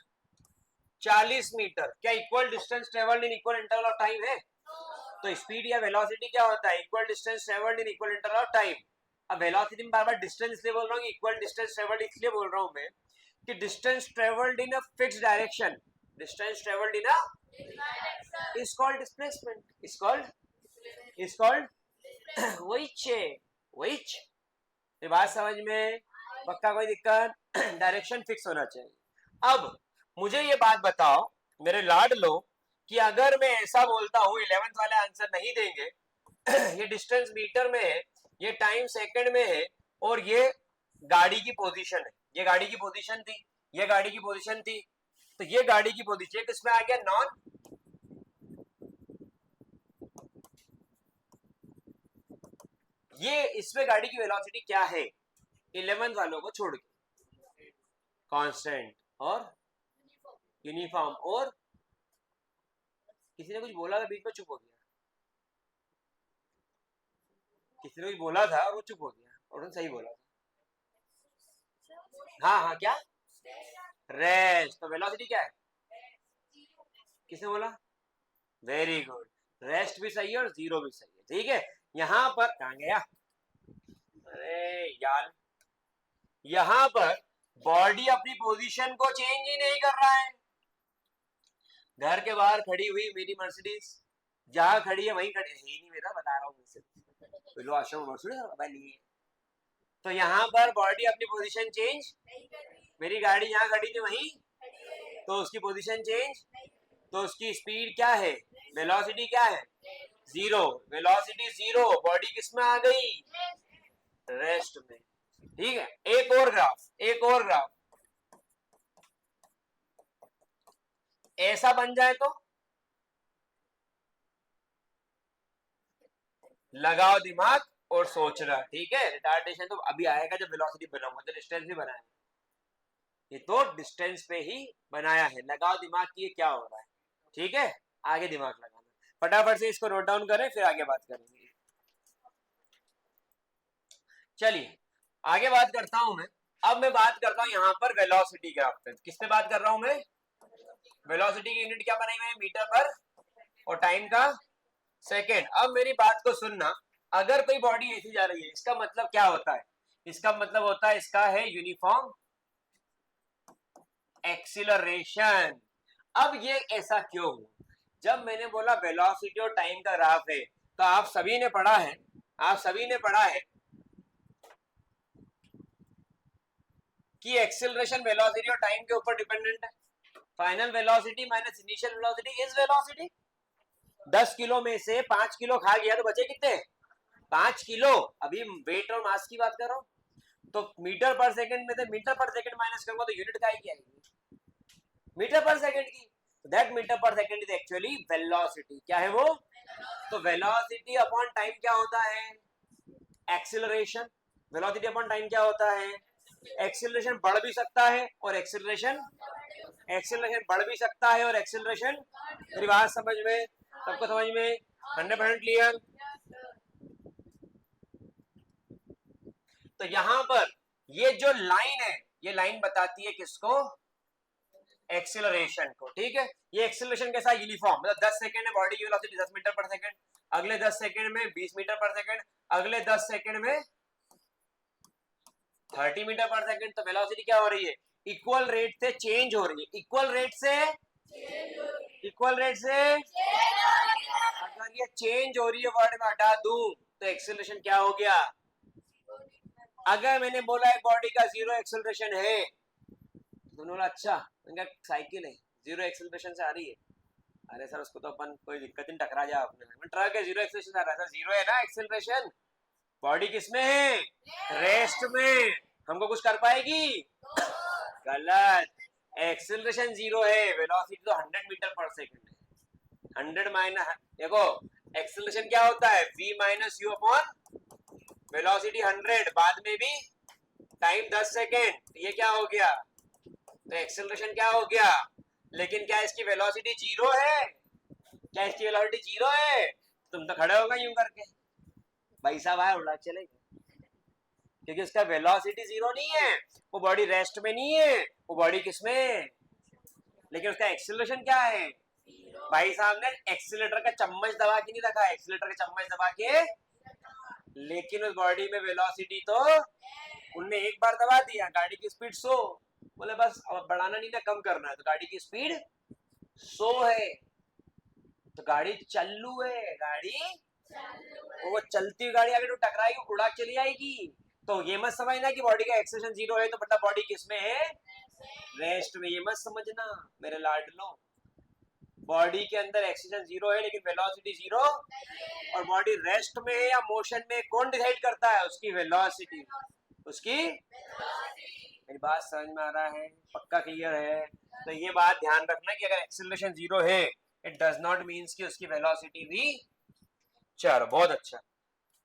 40 मीटर। क्या equal distance travelled in equal interval of time है। तो स्पीड या वेलोसिटी क्या होता है, equal distance travelled in equal interval of time. अब वेलोसिटी में बार बार डिस्टेंस इसलिए बोल रहा हूँ, इक्वल डिस्टेंस ट्रेवल्ड इसलिए बोल रहा हूँ मैं कि distance travelled in a fixed direction, distance travelled in a is called displacement, is called which ये बात समझ में, पक्का, कोई दिक्कत, डायरेक्शन फिक्स होना चाहिए। अब मुझे ये बात बताओ मेरे लाड लो, कि अगर मैं ऐसा बोलता हूं, 11th वाले आंसर नहीं देंगे, ये डिस्टेंस मीटर में है, ये टाइम सेकंड में है, और ये गाड़ी की पोजीशन है, ये गाड़ी की पोजीशन थी, ये गाड़ी की पोजीशन थी, तो ये गाड़ी की पोजीशन किसमें आ गया, नॉन, ये इसमें गाड़ी की वेलोसिटी क्या है, 11th वालों को छोड़ के, कांस्टेंट और यूनिफॉर्म। और किसी ने कुछ बोला था, बीच में चुप हो गया, किसी ने कुछ बोला था और वो चुप हो गया, और उन्होंने सही बोला था, हाँ हाँ क्या, रेस्ट। तो वेलोसिटी क्या है, किसने बोला, वेरी गुड, रेस्ट भी सही है और जीरो भी सही है, ठीक है। यहां पर कहां गया, अरे यार, यहां पर बॉडी अपनी पोजीशन को चेंज ही नहीं कर रहा है। घर के बाहर खड़ी हुई मेरी मर्सिडीज, जहां खड़ी है वहीं खड़ी है, ही नहीं मेरा, बता रहा हूँ मुझसे, तो यहाँ पर बॉडी अपनी पोजीशन चेंज, मेरी गाड़ी यहाँ खड़ी थी वहीं, तो उसकी पोजीशन चेंज, तो उसकी स्पीड क्या है, वेलोसिटी क्या है, जीरो, वेलोसिटी जीरो, बॉडी किस में आ गई, रेस्ट में, ठीक है। एक और ग्राफ, एक और ग्राफ ऐसा बन जाए तो लगाओ दिमाग और सोचना, ठीक है। रिटार्डेशन तो अभी आएगा जब वेलोसिटी बनाऊंगा, तो डिस्टेंस भी बनाया, ये तो डिस्टेंस पे ही बनाया है, लगाओ दिमाग की ये क्या हो रहा है, ठीक है। आगे दिमाग लगाना, फटाफट से इसको नोट डाउन करें, फिर आगे बात करेंगे। चलिए आगे बात करता हूं मैं। अब मैं बात करता हूं यहां पर वेलोसिटी ग्राफ पे, किस पे बात कर रहा हूं मैं, वेलोसिटी की यूनिट क्या बनाई हुई है, मीटर पर, और टाइम का सेकेंड। अब मेरी बात को सुनना, अगर कोई बॉडी ऐसी जा रही है, इसका मतलब क्या होता है, इसका मतलब होता है इसका है यूनिफॉर्म एक्सीलरेशन। अब ये ऐसा क्यों हुआ, जब मैंने बोला वेलोसिटी और टाइम का ग्राफ है, तो आप सभी ने पढ़ा है, आप सभी ने पढ़ा है कि एक्सेलरेशन वेलोसिटी और टाइम के ऊपर डिपेंडेंट है। Final velocity minus initial velocity is velocity. 10 kilo में से 5 किलो खा गया तो बचे कितने? 5 किलो। अभी वेट और मास की बात कर रहा हूं, तो मीटर पर सेकंड में से मीटर पर सेकंड माइनस करूंगा तो यूनिट का ही आएगी, मीटर पर सेकंड की। दैट मीटर पर सेकंड इज एक्चुअली वेलोसिटी। क्या है वो? तो वेलोसिटी अपॉन टाइम क्या होता है? एक्सीलरेशन। वेलोसिटी अपॉन टाइम क्या होता है? एक्सीलरेशन बढ़ भी सकता है और एक्सीलरेशन बढ़ भी सकता है और एक्सीलरेशन। मेरी बात समझ में? सबको समझ में? 100% क्लियर? तो यहां पर ये जो लाइन है, ये लाइन बताती है किसको? एक्सीलरेशन को। ठीक है, ये एक्सीलरेशन कैसा? यूनिफॉर्म, मतलब 10 सेकंड में बॉडी की वेलोसिटी 10 मीटर पर सेकंड, अगले 10 सेकंड में 20 मीटर पर सेकंड, अगले 10 सेकंड में 30 मीटर पर सेकंड। तो वेलोसिटी क्या हो रही है? इक्वल रेट से चेंज हो रही है। इक्वल रेट से अगर ये चेंज हो रही है वर्ड में हटा दूं तो एक्सीलरेशन क्या हो गया? अगर मैंने बोला है बॉडी का जीरो एक्सीलरेशन है, तो बोला अच्छा इनका साइकिल है जीरो एक्सीलरेशन से आ रही है। अरे सर उसको तो अपन कोई दिक्कत नहीं, टकरा जाए अपने ट्रक है, जीरो एक्सीलरेशन आ रहा है सर, जीरो है ना एक्सीलरेशन। बॉडी किसमें है? रेस्ट में। हमको कुछ कर पाएगी? गलत। एक्सीलरेशन जीरो है, वेलोसिटी तो 100 मीटर पर सेकंड है। 100 माइनस, देखो एक्सीलरेशन क्या होता है? v minus U upon velocity 100, बाद में भी टाइम 10 सेकेंड। ये क्या हो गया? तो एक्सीलरेशन क्या हो गया? लेकिन क्या इसकी वेलोसिटी जीरो है? क्या इसकी वेलोसिटी जीरो है? तुम तो खड़े होगा यूं करके, भाई साहब आए उड़ा चलेगा, क्योंकि उसका वेलोसिटी जीरो नहीं है, वो बॉडी रेस्ट में नहीं है, वो बॉडी किसमें? लेकिन उसका एक्सीलरेशन क्या है? भाई साहब ने एक्सीलेटर का चम्मच दबा के नहीं रखा, एक्सीलेटर का चम्मच दबा के, लेकिन उस बॉडी में वेलोसिटी तो उनने एक बार दबा दिया, गाड़ी की स्पीड 100, बोले बस अब बढ़ाना नहीं ना कम करना है, तो गाड़ी की स्पीड 100 है, तो गाड़ी चालू है, गाड़ी वो चलती हुई गाड़ी अगर तो टकराएगी उड़ा चली आएगी। तो ये मत समझना कि बॉडी का एक्सेलरेशन जीरो है तो मतलब बॉडी किसमें है? रेस्ट में। ये मत समझना मेरे लाडलो, बॉडी के अंदर एक्सेलरेशन जीरो है लेकिन वेलोसिटी जीरो, और बॉडी रेस्ट में है या मोशन में, कौन डिसाइड करता है? उसकी वेलोसिटी। उसकी मेरी बात समझ में आ रहा है? पक्का क्लियर है? तो ये बात ध्यान रखना कि अगर एक्सेलरेशन जीरो है इट डज नॉट मीन्स कि उसकी वेलोसिटी भी। चलो बहुत अच्छा।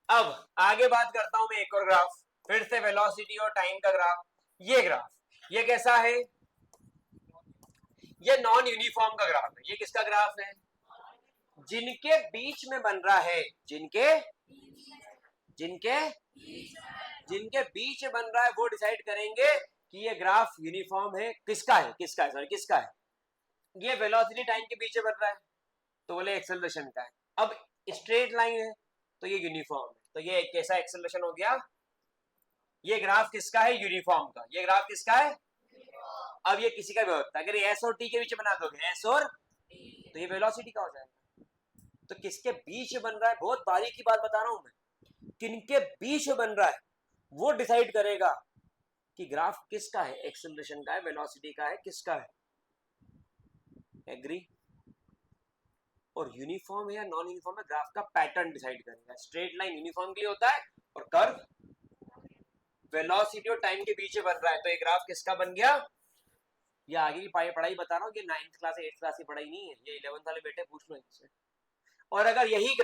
अब आगे बात करता हूं मैं एक और ग्राफ, फिर से वेलोसिटी और टाइम का ग्राफ। ये ग्राफ ये कैसा है? ये नॉन यूनिफॉर्म का ग्राफ है। ये किसका ग्राफ है? जिनके बीच में बन रहा है, जिनके जिनके जिनके बीच में बन रहा है वो डिसाइड करेंगे कि ये ग्राफ यूनिफॉर्म है। किसका है? किसका है? सॉरी किसका है? ये वेलोसिटी टाइम के बीच में बन रहा है तो बोले एक्सेलरेशन का है। अब स्ट्रेट लाइन है तो ये यूनिफॉर्म है, तो ये कैसा एक्सेलरेशन हो गया? ये ग्राफ किसका है? यूनिफॉर्म का। ये ग्राफ किसका है? अब ये किसी का भी होता है, अगर एस और टी के बीच बना दोगे एस और, तो ये वेलोसिटी का हो जाएगा। तो किसके बीच बन रहा है, बहुत बारीक की बात बता रहा हूं मैं, किनके बीच बन रहा है वो डिसाइड करेगा कि ग्राफ किसका है, एक्सेलरेशन का है, वेलोसिटी का है, किसका है। एग्री? और यूनिफॉर्म है या नॉन यूनिफॉर्म है, ग्राफ का पैटर्न डिसाइड करेगा। स्ट्रेट लाइन यूनिफॉर्म के लिए होता है और कर्व वेलोसिटी और टाइम के बीच बन रहा है, तो ये ग्राफ किसका बन गया? ये आगे की पढ़ाई बता रहा हूँ, ये 9th क्लास 8th क्लास की पढ़ाई नहीं है, ये 11th वाले बेटे पूछ लो इनसे। और अगर यही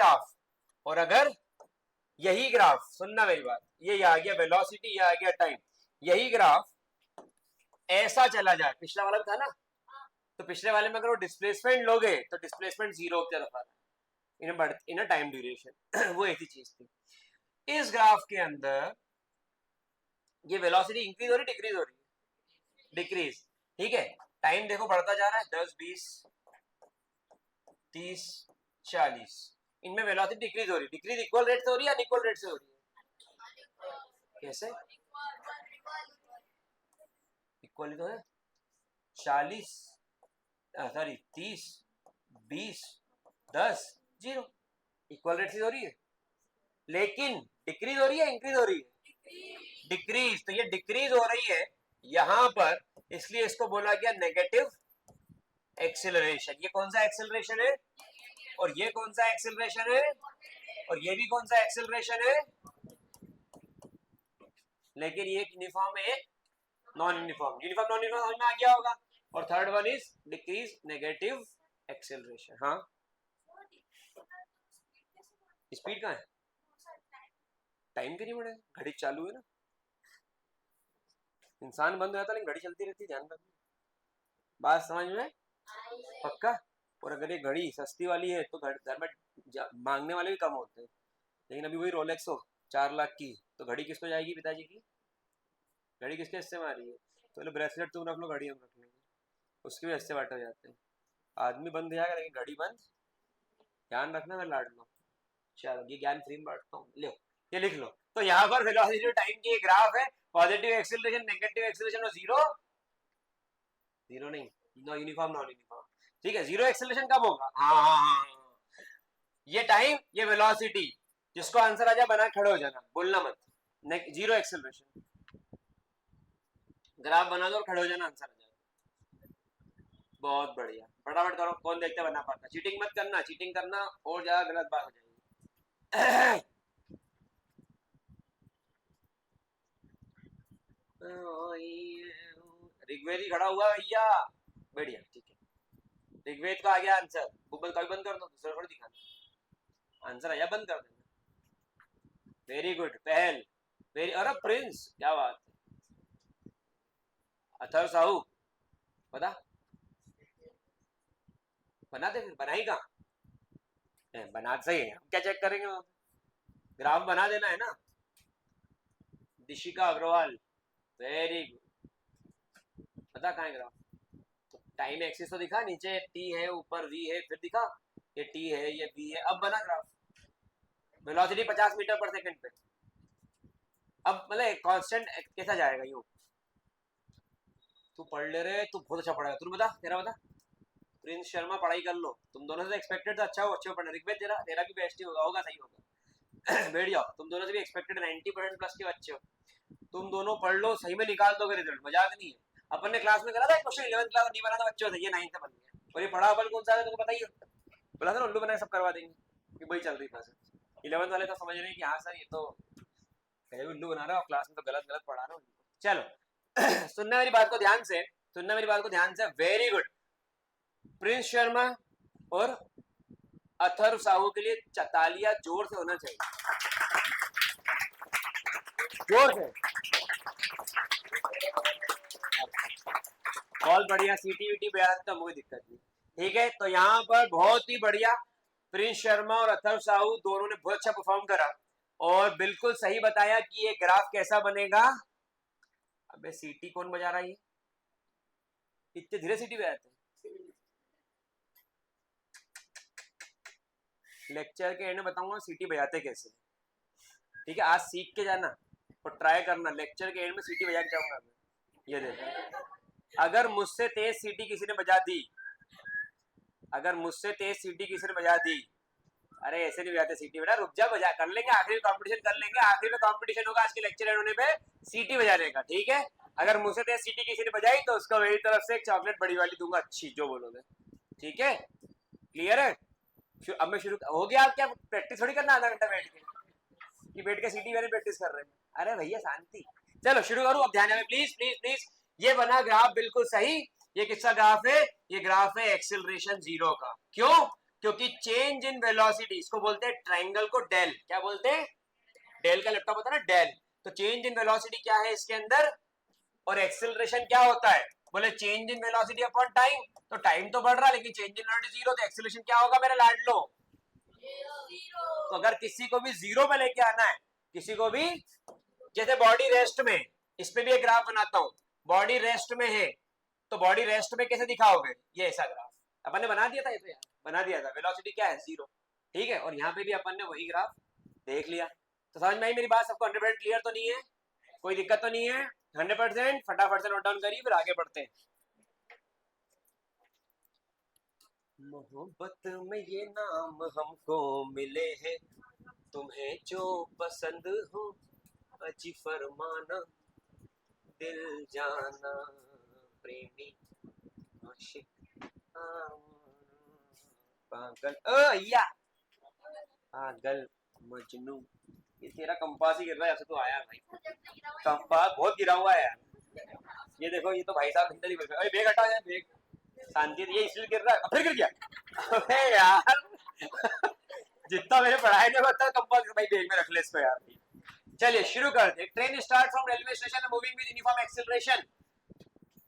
ग्राफ सुनना मेरी बात, ये आ गया वेलोसिटी, ये आ गया टाइम, यही ग्राफ ऐसा चला जाए, पिछला वाला भी था ना, तो पिछले वाले में अगर वो डिस्प्लेसमेंट लोगे तो डिस्प्लेसमेंट जीरो की तरफ आ रहा है इन टाइम ड्यूरेशन वो ऐसी चीज थी। इस ग्राफ के अंदर ये वेलोसिटी इंक्रीज हो रही, डिक्रीज हो रही है? डिक्रीज। ठीक है, टाइम देखो बढ़ता जा रहा है, 10 20 30 40, इनमें वेलोसिटी डिक्रीज हो रही है। डिक्रीज इक्वल रेट से हो रही है या अनइक्वल रेट से हो रही है? कैसे इक्वल तो है? 40 सॉरी 30 20 10 0 इक्वल रेट से हो रही है, लेकिन डिक्रीज हो रही है इंक्रीज हो रही है? डिक्रीज। तो ये डिक्रीज हो रही है यहां पर, इसलिए इसको बोला गया नेगेटिव एक्सेलरेशन। ये कौन सा एक्सेलरेशन है और ये कौन सा एक्सेलरेशन है और ये भी कौन सा एक्सेलरेशन है, लेकिन ये यूनिफॉर्म है, non uniform. Uniform non uniform समझ में आ गया होगा। और third one is decrease negative acceleration. हाँ, स्पीड कहाँ है, टाइम के नहीं बढ़े, घड़ी चालू है ना, इंसान बंद हो जाता लेकिन घड़ी चलती रहती है, ध्यान रखना। बात समझ में पक्का। और अगर ये घड़ी सस्ती वाली है तो घर में मांगने वाले भी कम होते हैं, लेकिन अभी वही रोलेक्स हो 4 लाख की, तो घड़ी किसको जाएगी, पिताजी की। घड़ी किसके हिस्से में आ रही है, तो बोले ब्रेसलेट तुम रख लो, घड़ी हम रख लेंगे, उसके भी हिस्से बांटे हो जाते हैं। आदमी बंद जाएगा लेकिन घड़ी बंद, ध्यान रखना, मैं लाड लो। चलो ये ज्ञान फ्री में बांटता हूँ, लो ये लिख लो। तो यहाँ पर वेलोसिटी टाइम की ग्राफ है, पॉजिटिव एक्सेलरेशन, नेगेटिव एक्सेलरेशन और जीरो, जीरो नहीं, नो यूनिफॉर्म नॉन यूनिफॉर्म, ठीक है। जीरो एक्सेलरेशन कब होगा, हाँ हाँ हाँ, ये टाइम, ये वेलोसिटी, जिसको आंसर आ जाए बना खड़े हो जाना, बोलना मत। जीरो एक्सेलरेशन ग्राफ बना दो और खड़े हो जाना, आंसर आ जाए। बहुत बढ़िया, फटाफट करो, कौन देखते बना पाता। चीटिंग मत करना, चीटिंग करना और ज्यादा गलत बात हो जाएगी। ऋग्वेद ही खड़ा हुआ भैया, बढ़िया, ठीक है। ऋग्वेद का आ गया आंसर, गूगल का भी बंद कर दो, दूसरा थोड़ी दिखाना, आंसर आया बंद कर देना। वेरी गुड पहल, वेरी, अरे प्रिंस क्या बात है। अथर साहू बता, बना दे, फिर बनाई कहाँ, बना सही है, हम क्या चेक करेंगे, ग्राफ बना देना है ना। दिशिका अग्रवाल, वेरी गुड, पता कहाँ है ग्राफ, तो टाइम एक्सिस तो दिखा, नीचे टी है, ऊपर वी है, फिर दिखा ये टी है, ये वी है, अब बना ग्राफ। वेलोसिटी 50 मीटर पर सेकंड पे, अब मतलब कांस्टेंट कैसा जाएगा यूं। तू पढ़ ले रहे, तू बहुत अच्छा पढ़ेगा, तू बता, तेरा बता। प्रिंस शर्मा पढ़ाई कर लो, तुम दोनों से एक्सपेक्टेड था अच्छा हो, अच्छे पढ़ना। ऋग्वेद तेरा तेरा भी बेस्ट ही होगा, होगा सही होगा। बैठ जाओ, तुम दोनों से भी एक्सपेक्टेड 90% प्लस के बच्चे हो, तुम दोनों पढ़ लो, सही में निकाल दोगे रिजल्ट, मजाक नहीं है। अपन ने क्लास में करा था क्वेश्चन, 11th क्लास नहीं बना था बच्चों से, ये 9th से बन गया, और ये पढ़ा अपन कौन सा है तुमको पता ही है, बोला था ना उल्लू बनाए सब करवा देंगे, कि वही चल रही क्लास। 11th वाले तो समझ रहे हैं कि हाँ सर ये तो उल्लू बना रहा है और क्लास में तो गलत गलत पढ़ा रहा हूँ। चलो सुनना मेरी बात को ध्यान से, सुनना मेरी बात को ध्यान से, वेरी गुड। प्रिंस शर्मा और अथर्व साहू के लिए तालियां जोर से होना चाहिए, जोर से। बहुत बढ़िया, सीटी वीटी पे तो कोई दिक्कत नहीं, ठीक है। तो यहाँ पर बहुत ही बढ़िया, प्रिंस शर्मा और अथर्व साहू दोनों ने बहुत अच्छा परफॉर्म करा और बिल्कुल सही बताया कि ये ग्राफ कैसा बनेगा। अबे सीटी कौन बजा रहा है, इतने धीरे सीटी बजाते हैं। लेक्चर के एंड में बताऊंगा सीटी बजाते कैसे, ठीक है। आज सीख के जाना और ट्राई करना, लेक्चर के एंड में सीटी बजा के जाऊंगा। ये देखो, अगर मुझसे तेज सीटी किसी ने बजा दी, अगर मुझसे तेज सीटी किसी ने बजा दी, अरे ऐसे नहीं बजाते सीटी बेटा, रुक जा, बजा कर लेंगे, आखिरी में कंपटीशन कर लेंगे, आखिरी में कंपटीशन होगा आज के लेक्चर होने पे सीटी बजाने का, ठीक है। अगर मुझसे तेज सीटी किसी ने बजाई तो उसको मेरी तरफ से एक चॉकलेट बड़ी वाली दूंगा, अच्छी जो बोलोगे, ठीक है। क्लियर है, अब मैं शुरू हो गया। आप क्या प्रैक्टिस थोड़ी करना आधा घंटा बैठ के, कि बैठ के सीटी वाली प्रैक्टिस कर रहे हैं, अरे भैया शांति। चलो शुरू करूं, अब ध्यान में प्लीज प्लीज प्लीज। ये बना ग्राफ बिल्कुल सही, ये किसका ग्राफ है, ये ग्राफ है एक्सेलरेशन जीरो का। क्यों, क्योंकि चेंज इन वेलोसिटी, इसको बोलते हैं ट्रायंगल को डेल, क्या बोलते हैं, डेल का लैपटॉप होता है ना डेल। तो चेंज इन वेलोसिटी क्या है इसके अंदर, और एक्सेलरेशन क्या होता है, बोले change in velocity upon time, तो टाइम तो बढ़ रहा है लेकिन चेंज इन वेलोसिटी जीरो, तो एक्सेलरेशन क्या होगा मेरा लाडलो, तो अगर किसी को भी जीरो पे लेके आना है, किसी को भी, जैसे बॉडी रेस्ट में, इस पे भी एक ग्राफ बनाता हूं, बॉडी रेस्ट में है, तो बॉडी रेस्ट में कैसे दिखाओगे, ये ऐसा ग्राफ अपन ने बना दिया था, ये तो यार बना दिया था, वेलोसिटी क्या है जीरो, ठीक है। और यहाँ पे भी अपन ने वही ग्राफ देख लिया, तो समझ में आई मेरी बात, सबको 100% क्लियर तो नहीं है, कोई दिक्कत तो नहीं है, 100%। फटाफट से नोट डाउन करिए, फिर आगे बढ़ते हैं। मोहब्बत में ये नाम हमको मिले हैं, तुम्हें जो पसंद हो अजी फरमाना, दिल जाना प्रेमी आशिक पागल या पागल मजनू। ये तेरा कंपास ही गिर रहा है, ऐसे तो आया भाई। कंपास बहुत गिरा हुआ है यार। ये देखो, ये तो भाई साहब अंदर ही बैठे। अरे बेग हटा यार, बेग शांति। ये इसलिए गिर रहा है, फिर गिर गया। अबे यार जितना मैंने पढ़ाई नहीं होता कंपास भाई बेग में रख ले इसको यार। चलिए शुरू करते। Train start from railway station moving with uniform acceleration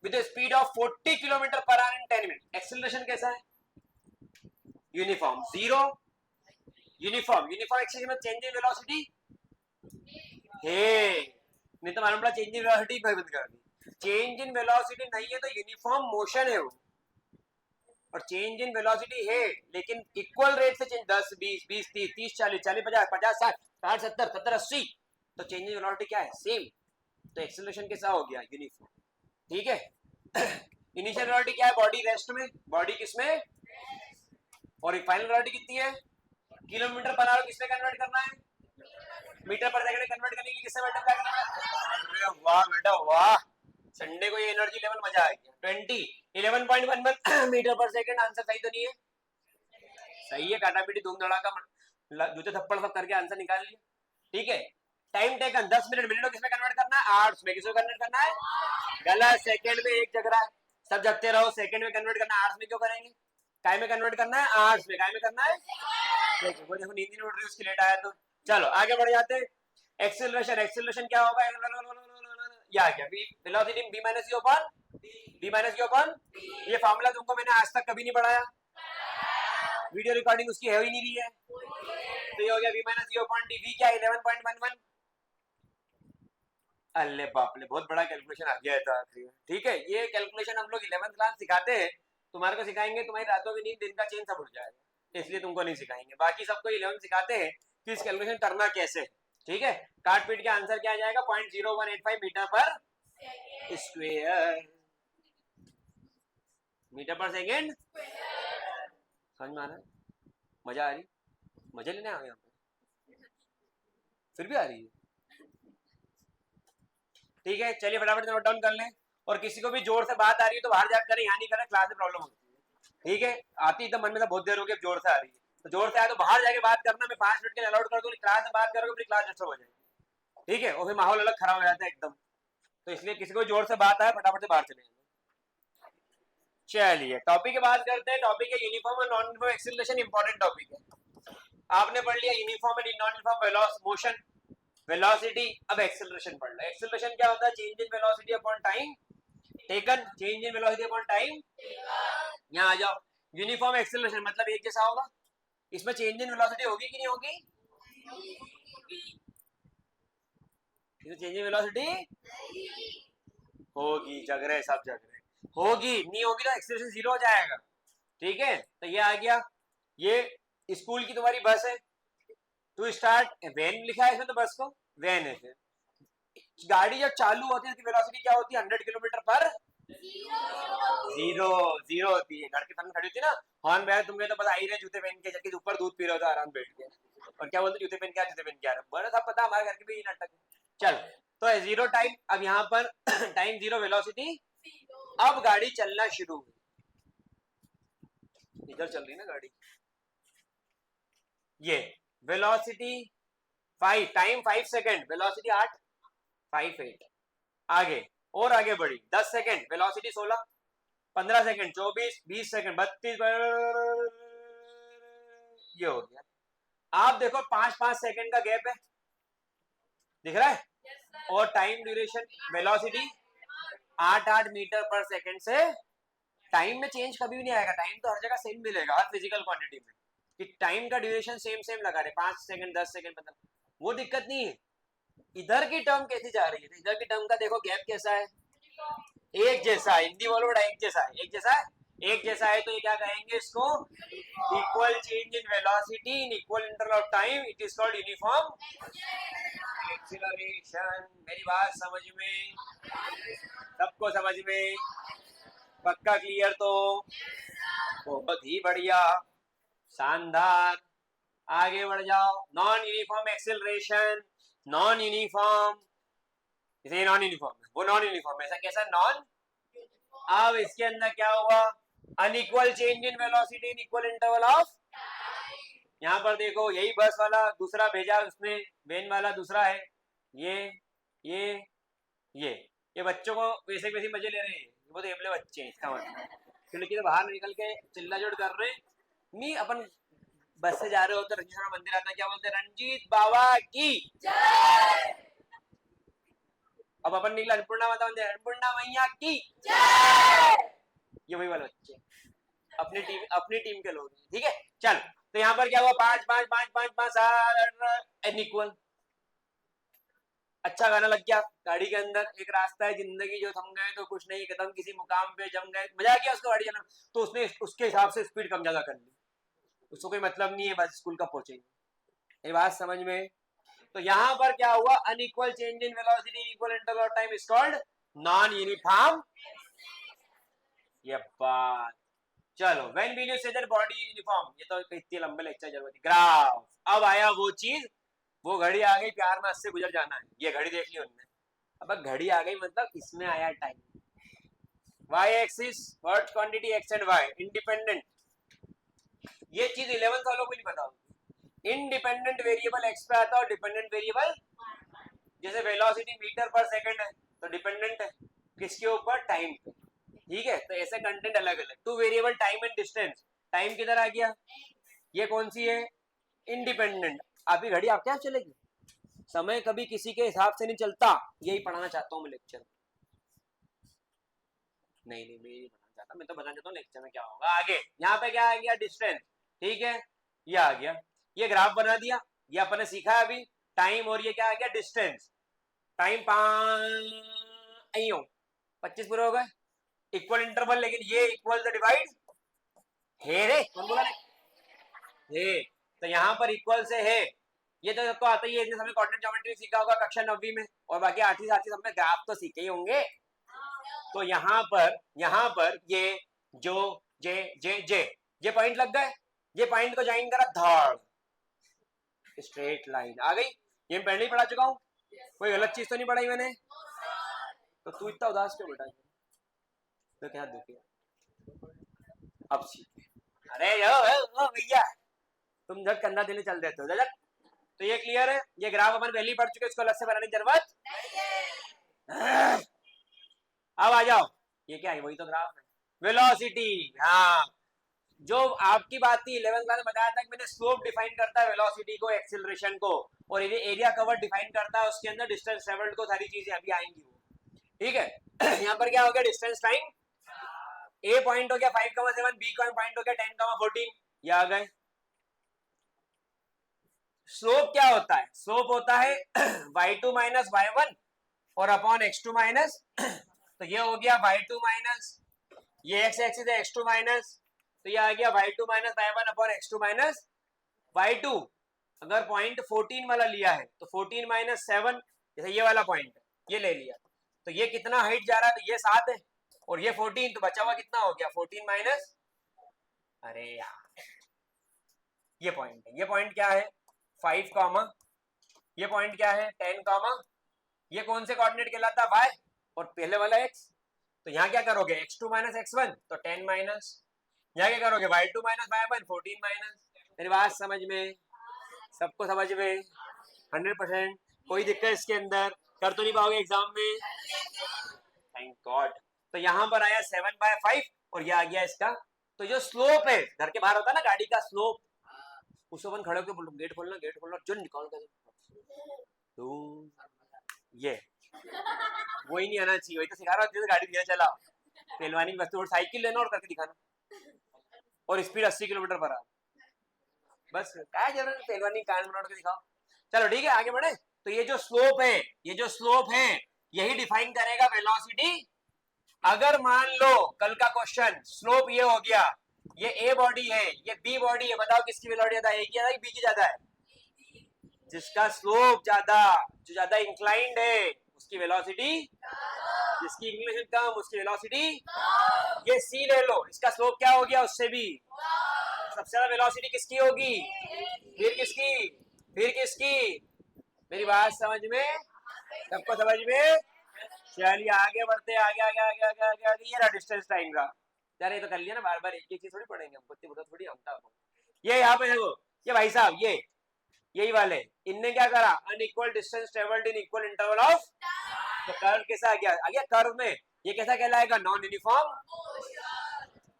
with a speed of 40 kilometre per hour in 10 minute. Acceleration कैसा है? Uniform zero. यूनिफॉर्म एक्सेलरेशन में चेंज इन वेलोसिटी है। नहीं तो मालूम पड़ा चेंज इन वेलोसिटी बंद कर दी। चेंज इन वेलोसिटी नहीं है तो यूनिफॉर्म मोशन है वो। और चेंज इन वेलोसिटी है लेकिन इक्वल रेट से चेंज 10 20 20 30 30 40 40 50 50 60 60 70 70 80 तो चेंज इन वेलोसिटी क्या है? सेम। तो एक्सेलरेशन कैसा हो गया? यूनिफॉर्म। ठीक है। इनिशियल वेलोसिटी क्या है? बॉडी रेस्ट में, बॉडी किसमें? और फाइनल वेलोसिटी कितनी है? किलोमीटर पर आवर किसमें कन्वर्ट करना है? मीटर पर सेकंड कन्वर्ट करने के लिए किससे मल्टीप्लाई करना है? अरे वाह बेटा वाह, संडे को ये एनर्जी लेवल मजा आ गया। 11.11 मीटर पर सेकंड। आंसर सही तो नहीं है? सही है। काटा पीटी धूम धड़ाका जूते थप्पड़ सब करके आंसर निकाल लिया। ठीक है। Time taken 10 minute. मिनट किसमें कन्वर्ट करना है? आवर्स में। किसमें कन्वर्ट करना है? गलत। सेकंड में एक जग रहा है, सब जगते रहो। सेकंड में कन्वर्ट करना है, आवर्स में क्यों करेंगे? काय में कन्वर्ट करना है? आवर्स में। काय में करना है? वो देखो नींद नहीं उड़ रही उसकी, लेट आया तो। चलो आगे बढ़ जाते हैं। एक्सेलरेशन क्या होगा? ये आ गया velocity v minus u upon ये फार्मूला तुमको मैंने आज तक कभी नहीं पढ़ाया, वीडियो रिकॉर्डिंग उसकी है ही नहीं रही है। तो ये हो गया v minus u upon D. v क्या? 11.11। अल्ले बाप ले, बहुत बड़ा कैलकुलेशन आ गया है तो आखिरी में। ठीक है, ये कैलकुलेशन हम लोग 11th क्लास सिखाते हैं। तुम्हारे को सिखाएंगे, तुम्हारी रातों की नींद दिन का चेंज सब उड़ जाएगा, इसलिए तुमको नहीं सिखाएंगे। बाकी सबको 11th सिखाते हैं कि इस कैलकुलेशन करना कैसे। ठीक है। काट पीट के आंसर क्या आ जाएगा? 0.0185 मीटर पर स्क्वायर। मीटर पर सेकेंड। समझ में आ रहा है? मजा आ रही? मजा लेने आ गए हम, फिर भी आ रही है। ठीक है, चलिए फटाफट नोट डाउन कर लें। और किसी को भी जोर से बात आ रही है तो बाहर जाकर करें, यहाँ नहीं करें, क्लास में प्रॉब्लम होती है। ठीक है, आती तो मन में तो बहुत देर हो गई, जोर से आ रही है तो जोर से आए तो बाहर जाके बात करना। मैं 5 मिनट के लिए अलाउड कर दूँ, क्लास में बात करोगे फिर क्लास डिस्टर्ब हो जाएगी। ठीक है, और फिर माहौल अलग खराब हो जाता है एकदम। तो इसलिए किसी को जोर से बात आए फटाफट से बाहर चले जाए। चलिए टॉपिक की बात करते हैं। टॉपिक है यूनिफॉर्म और non uniform acceleration. Important topic है। आपने पढ़ लिया uniform and non uniform motion, velocity. अब एक्सेलरेशन पढ़ लो। एक्सेलरेशन क्या होता है? Change in velocity upon time taken. Change in velocity upon time. यहाँ आ जाओ। यूनिफॉर्म एक्सेलरेशन मतलब एक जैसा होगा। इसमें चेंज इन वेलोसिटी होगी कि नहीं होगी? इसमें चेंज इन वेलोसिटी होगी। जग रहे सब जग रहे। होगी, नहीं होगी तो एक्सेलरेशन जीरो हो जाएगा। ठीक है, तो ये आ गया। ये स्कूल की तुम्हारी बस है। टू स्टार्ट वैन लिखा है इसमें तो बस को वैन है। फिर गाड़ी जब चालू होती है उसकी वेलोसिटी क्या होती है? 100 किलोमीटर पर जीरो। जीरो होती है। घर के सामने खड़ी होती है ना, हॉर्न बजा, तुम्हें तो पता ही रहे जूते पहन के, जबकि ऊपर दूध पी रहे हो आराम बैठ के, और क्या बोलते जूते पहन के जूते पहन के आ रहे। बड़ा सब पता, हमारे घर के भी नाटक। चल तो जीरो टाइम। अब यहाँ पर टाइम जीरो, वेलोसिटी। अब गाड़ी चलना शुरू हुई। इधर चल रही ना गाड़ी। ये वेलोसिटी 5, टाइम 5 सेकेंड, वेलोसिटी 8 5 8। आगे और आगे बढ़ी 10 सेकेंड, वेलोसिटी 16 15 सेकेंड 24 20 सेकेंड 32। ये हो गया। आप देखो 5-5 सेकेंड का गैप है, दिख रहा है? और टाइम ड्यूरेशन, वेलोसिटी 8-8 मीटर पर सेकेंड से। टाइम में चेंज कभी भी नहीं आएगा, टाइम तो हर जगह सेम मिलेगा, हर फिजिकल क्वांटिटी में। कि टाइम का ड्यूरेशन सेम सेम लगा रहे, 5 सेकेंड 10 सेकेंड 15, वो दिक्कत नहीं है। इधर की टर्म कैसी जा रही है? इधर की टर्म का देखो गैप कैसा है? एक जैसा है। हिंदी बोलो बड़ा, एक जैसा है। एक जैसा है, एक जैसा है तो ये क्या कहेंगे इसको? Equal change in velocity in equal interval of time, it is called uniform acceleration. मेरी बात समझ में? सबको समझ में? पक्का क्लियर? तो बहुत ही बढ़िया, शानदार। आगे बढ़ जाओ। Non uniform acceleration. Non uniform जैसे नॉन यूनिफॉर्म है, वो नॉन यूनिफॉर्म है, ऐसा कैसा नॉन। अब इसके अंदर क्या हुआ, unequal change in velocity in equal interval of. यहाँ पर देखो यही बस वाला दूसरा भेजा उसने, वेन वाला दूसरा है, ये ये ये ये बच्चों को वैसे वैसे मजे ले रहे हैं, वो तो एबले बच्चे हैं, इसका मतलब खिड़की से बाहर निकल के चिल्ला जोड़ कर रहे हैं। नहीं अपन बस से जा रहे हो तो रंजीत मंदिर आता है, क्या बोलते हैं, रंजीत बाबा की। अब अपन निकला अन्नपूर्णा माता मंदिर, अन्नपूर्णा मैया की। ये वही वाले बच्चे अपनी टीम के लोग, ठीक है। चल तो यहाँ पर क्या हुआ, 5 5 5 5 5 7 अनइक्वल। अच्छा गाना लग गया गाड़ी के अंदर, एक रास्ता है जिंदगी जो थम गए तो कुछ नहीं, कदम किसी मुकाम पे जम गए, मजा आ गया उसको गाड़ी चलाना, तो उसने उसके हिसाब से स्पीड कम ज्यादा कर ली, उसको कोई मतलब नहीं है, बस स्कूल कब पहुंचेंगे। ये बात समझ में। तो यहाँ पर क्या हुआ, unequal change in velocity equal interval of time is called non uniform. ये बात। चलो when will you say that body uniform, ये तो इतने लंबे लेक्चर जरूरत है। ग्राफ, अब आया वो चीज, वो घड़ी आ गई, प्यार में इससे गुजर जाना है, ये घड़ी देख ली उनने, अब घड़ी आ गई मतलब इसमें आया time. y axis what quantity x and y independent, ये चीज 11th वालों को नहीं पता होगी। इंडिपेंडेंट वेरिएबल x पे आता है और डिपेंडेंट वेरिएबल, जैसे वेलोसिटी मीटर पर सेकंड है तो डिपेंडेंट है किसके ऊपर, टाइम पे, ठीक है। तो ऐसे कंटेंट अलग अलग, two variable time and distance, time किधर आ गया, ये कौन सी है, इंडिपेंडेंट। आपकी घड़ी आपके यहाँ चलेगी, समय कभी किसी के हिसाब से नहीं चलता, यही पढ़ाना चाहता हूँ मैं लेक्चर। नहीं नहीं मैं नहीं बताना चाहता, मैं तो बताना चाहता हूँ लेक्चर में क्या होगा आगे। यहाँ पे क्या आ गया, डिस्टेंस, ठीक है, ये आ गया, ये ग्राफ बना दिया, ये अपन ने सीखा है अभी, टाइम, और ये क्या आ गया, डिस्टेंस। टाइम 25 पूरे हो गए, इक्वल इंटरवल, लेकिन ये इक्वल द डिवाइड है रे, कौन बोला है, तो यहाँ पर इक्वल से है, ये तो सबको आता ही है, हमने कोऑर्डिनेट ज्योमेट्री सीखा होगा कक्षा 9वीं में, और बाकी 8वीं 7वीं सब में ग्राफ तो सीखे ही होंगे। तो यहाँ पर ये जो जे जे जे ये पॉइंट लग गए, ये पॉइंट को ज्वाइन करा, धड़ स्ट्रेट लाइन आ गई, ये मैं पहले ही पढ़ा चुका हूँ, कोई गलत चीज तो नहीं पढ़ाई मैंने। तो तू इतना उदास क्यों बेटा, तो क्या दुखी, अब सीख, अरे यो भैया तुम जब कंधा देने चल देते हो जब। तो ये क्लियर है, ये ग्राफ अपन पहले ही पढ़ चुके, इसको अलग से बनाने की जरूरत नहीं है। अब आ जाओ, ये क्या है, वही तो ग्राफ है, वेलोसिटी। हाँ, जो आपकी बात थी 11th क्लास में बताया था कि मैंने स्लोप डिफाइन करता है वेलोसिटी को, एक्सीलरेशन को, और ये एरिया कवर डिफाइन करता है, उसके अंदर डिस्टेंस ट्रेवल्ड को, सारी चीजें अभी आएंगी वो, ठीक है। यहाँ पर क्या हो गया, डिस्टेंस टाइम, ए पॉइंट हो गया 5,7, बी पॉइंट हो गया 10,14, ये आ गए। स्लोप क्या होता है, स्लोप होता है y2 माइनस y1 और अपॉन x2 माइनस, तो ये हो गया y2 माइनस, ये x एक्सिस है x2 माइनस, तो ये आ गया y2 minus y1 upon x2 minus y2। अगर पॉइंट 14 वाला लिया है तो 14 माइनस 7, जैसे ये वाला पॉइंट ये ले लिया, तो ये कितना हाइट जा रहा है, तो ये 7 है, और ये 14, तो बचा हुआ कितना हो गया, 14 माइनस, अरे यार ये पॉइंट है, ये पॉइंट क्या है 5 कामा, ये पॉइंट क्या है 10 कामा, ये कौन से कोऑर्डिनेट कहलाता है, y, और पहले वाला x, तो यहाँ क्या करोगे x2 माइनस x1 तो 10 माइनस, यहाँ क्या करोगे y2 माइनस y1 14 माइनस। मेरी बात समझ में, सबको समझ में 100%, कोई दिक्कत इसके अंदर, कर तो नहीं पाओगे एग्जाम में, थैंक गॉड। तो यहाँ पर आया 7/5 और ये आ गया इसका, तो जो स्लोप है, घर के बाहर होता है ना गाड़ी का स्लोप, उसको अपन खड़े होकर बोलो गेट खोलना जो निकाल कर, तो ये वही नहीं आना चाहिए, वही तो सिखा रहा हूँ, गाड़ी धीरे चलाओ, पहलवानी की वस्तु, साइकिल लेना और करके दिखाना, और स्पीड 80 किलोमीटर पर आ, बस क्या जरूरत है पहलवानी कान बना के दिखाओ। चलो ठीक है आगे बढ़े। तो ये जो स्लोप है यही डिफाइन करेगा वेलोसिटी। अगर मान लो कल का क्वेश्चन, स्लोप ये हो गया, ये ए बॉडी है, ये बी बॉडी है, बताओ किसकी वेलोसिटी ज्यादा है, ए की ज्यादा है बी की ज्यादा है, जिसका स्लोप ज्यादा, जो ज्यादा इंक्लाइंड है उसकी वेलोसिटी, जिसकी इंक्लिनेशन कम उसकी वेलोसिटी। ये सी ले लो, इसका स्लोप क्या हो गया उससे भी, सबसे ज्यादा वेलोसिटी किसकी होगी, फिर किसकी, मेरी बात समझ में, सबको समझ में चलिए आगे बढ़ते, आगे आगे आगे आगे आगे आगे। ये रहा डिस्टेंस टाइम का। यार ये तो कर लिया ना, बार बार एक एक चीज थोड़ी पढ़ेंगे हम, कुत्ते बुरा थोड़ी हम। ये यहाँ पे देखो, ये भाई साहब ये यही वाले, इनने क्या करा, unequal distance travelled in equal interval of. तो कर्व कैसा आ गया कर्व में, ये कैसा कहलाएगा, नॉन यूनिफॉर्म।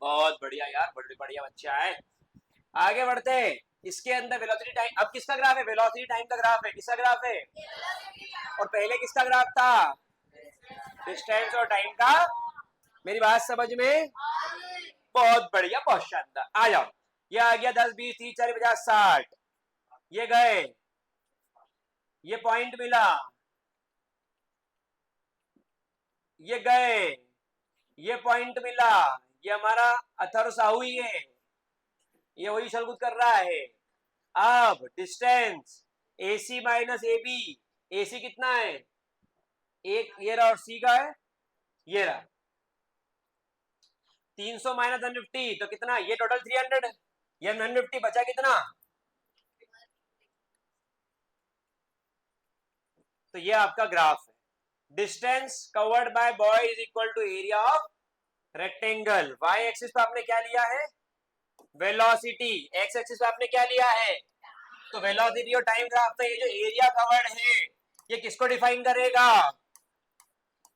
बहुत बढ़िया यार, बड़े बढ़िया बच्चा है। आगे बढ़ते हैं, इसके अंदर वेलोसिटी टाइम, अब किसका ग्राफ है, वेलोसिटी टाइम का ग्राफ है, किसका ग्राफ है, और पहले किसका ग्राफ था, डिस्टेंस और टाइम का। मेरी बात समझ में, बहुत बढ़िया, बहुत शानदार। आ जाओ, ये आ गया 10 20 30 40 50 60, ये गए, ये पॉइंट मिला, ये गए, ये पॉइंट मिला, ये हमारा अथर साहू ही है, ये वही शलगुत कर रहा है। अब distance AC minus AB, AC कितना है, एक, ये रहा, और C का है, ये रहा 300 माइनस 150, तो कितना, ये टोटल 300 है, ये 150 बचा कितना, तो ये आपका ग्राफ है। Distance covered by boy is equal to area of rectangle. Y axis पे आपने क्या लिया है, वेलोसिटी, एक्स एक्सिस पे आपने क्या लिया है, तो वेलोसिटी और टाइम ग्राफ पे ये जो एरिया कवर्ड है, ये किसको डिफाइन करेगा,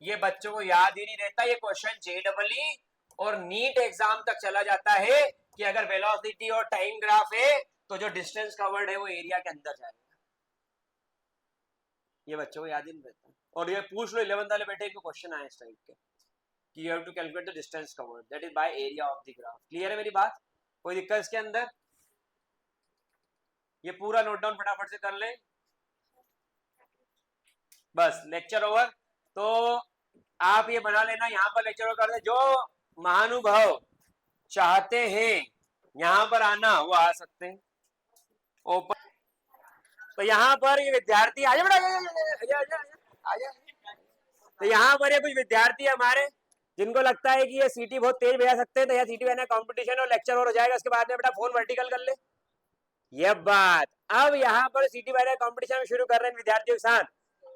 ये बच्चों को याद ही नहीं रहता, ये क्वेश्चन JEE और नीट एग्जाम तक चला जाता है कि अगर वेलोसिटी और टाइम ग्राफ है तो जो डिस्टेंस कवर्ड है वो एरिया के अंदर जाएगा। ये बच्चों को याद ही नहीं रहता, और ये पूछ लो 11th वाले बेटे को क्वेश्चन आए इस टाइप के, कि you have to calculate the distance covered that is by area of the graph. Clear है मेरी बात, कोई दिक्कत इसके अंदर, ये पूरा नोट डाउन फटाफट से कर ले, बस लेक्चर ओवर। तो आप ये बना लेना, यहाँ पर लेक्चर ओवर कर दे, जो महानुभाव चाहते हैं यहाँ पर आना वो आ सकते हैं ओपन। तो यहाँ पर ये विद्यार्थी आजा बेटा, आजा। तो यहाँ पर ये कुछ विद्यार्थी हमारे जिनको लगता है कि ये सीटी बहुत तेज बजा सकते हैं, तो यहाँ सीटी बजाने कंपटीशन और लेक्चर और हो जाएगा, उसके बाद में बेटा फोन वर्टिकल कर ले, ये बात। अब यहाँ पर सीटी बजाने कंपटीशन शुरू कर रहे हैं विद्यार्थियों के साथ,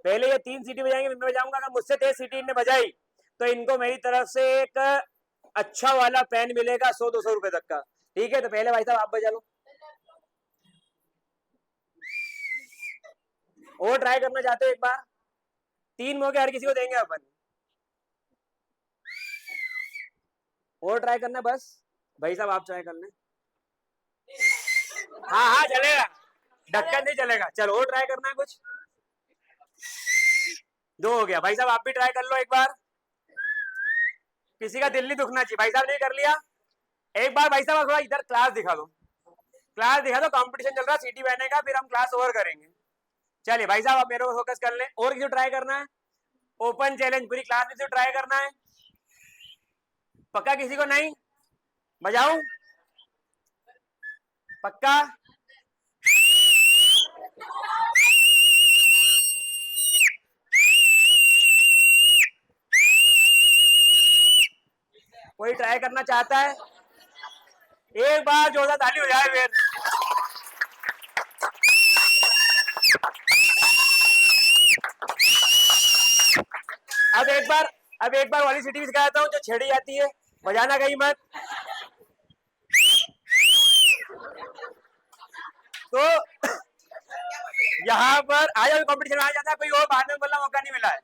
पहले ये 3 सीटी बजाएंगे, मैं बजाऊंगा, अगर मुझसे तेज सीटी इनने बजाई तो इनको मेरी तरफ से एक अच्छा वाला पेन मिलेगा 100-200 रुपए तक का, ठीक है। तो पहले भाई साहब आप बजा लो, और ट्राई करना चाहते हो एक बार, 3 मौके हर किसी को देंगे अपन, और ट्राई करना बस, भाई साहब आप ट्राई कर लें, हाँ हाँ चलेगा, ढक्कन नहीं चलेगा, चलो और ट्राई करना है कुछ, 2 हो गया। भाई साहब आप भी ट्राई कर लो एक बार, किसी का दिल नहीं दुखना चाहिए। भाई साहब ने कर लिया एक बार, भाई साहब थोड़ा इधर क्लास दिखा दो, क्लास दिखा दो, कंपटीशन चल रहा है सीटी बहने का, फिर हम क्लास ओवर करेंगे। चलिए भाई साहब आप मेरे को फोकस कर लें, और किसी को ट्राई करना है, ओपन चैलेंज, पूरी क्लास में से ट्राई करना है, पक्का किसी को नहीं, बजाऊं पक्का, कोई ट्राई करना चाहता है, एक बार जोरदार ताली हो जाए फिर। अब एक बार वाली सीटी भी सिखाता हूँ जो छेड़ी जाती है, बजाना कहीं मत। तो यहाँ पर आज कंपटीशन में आ जाता है, कोई और बाद में बोलना मौका नहीं मिला है।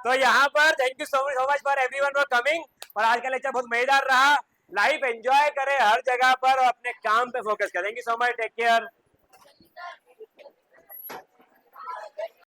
तो यहाँ पर thank you so much for everyone for coming, और आज का लेक्चर बहुत मजेदार रहा। लाइफ एंजॉय करें हर जगह पर और अपने काम पे फोकस करें। Thank you so much, take care.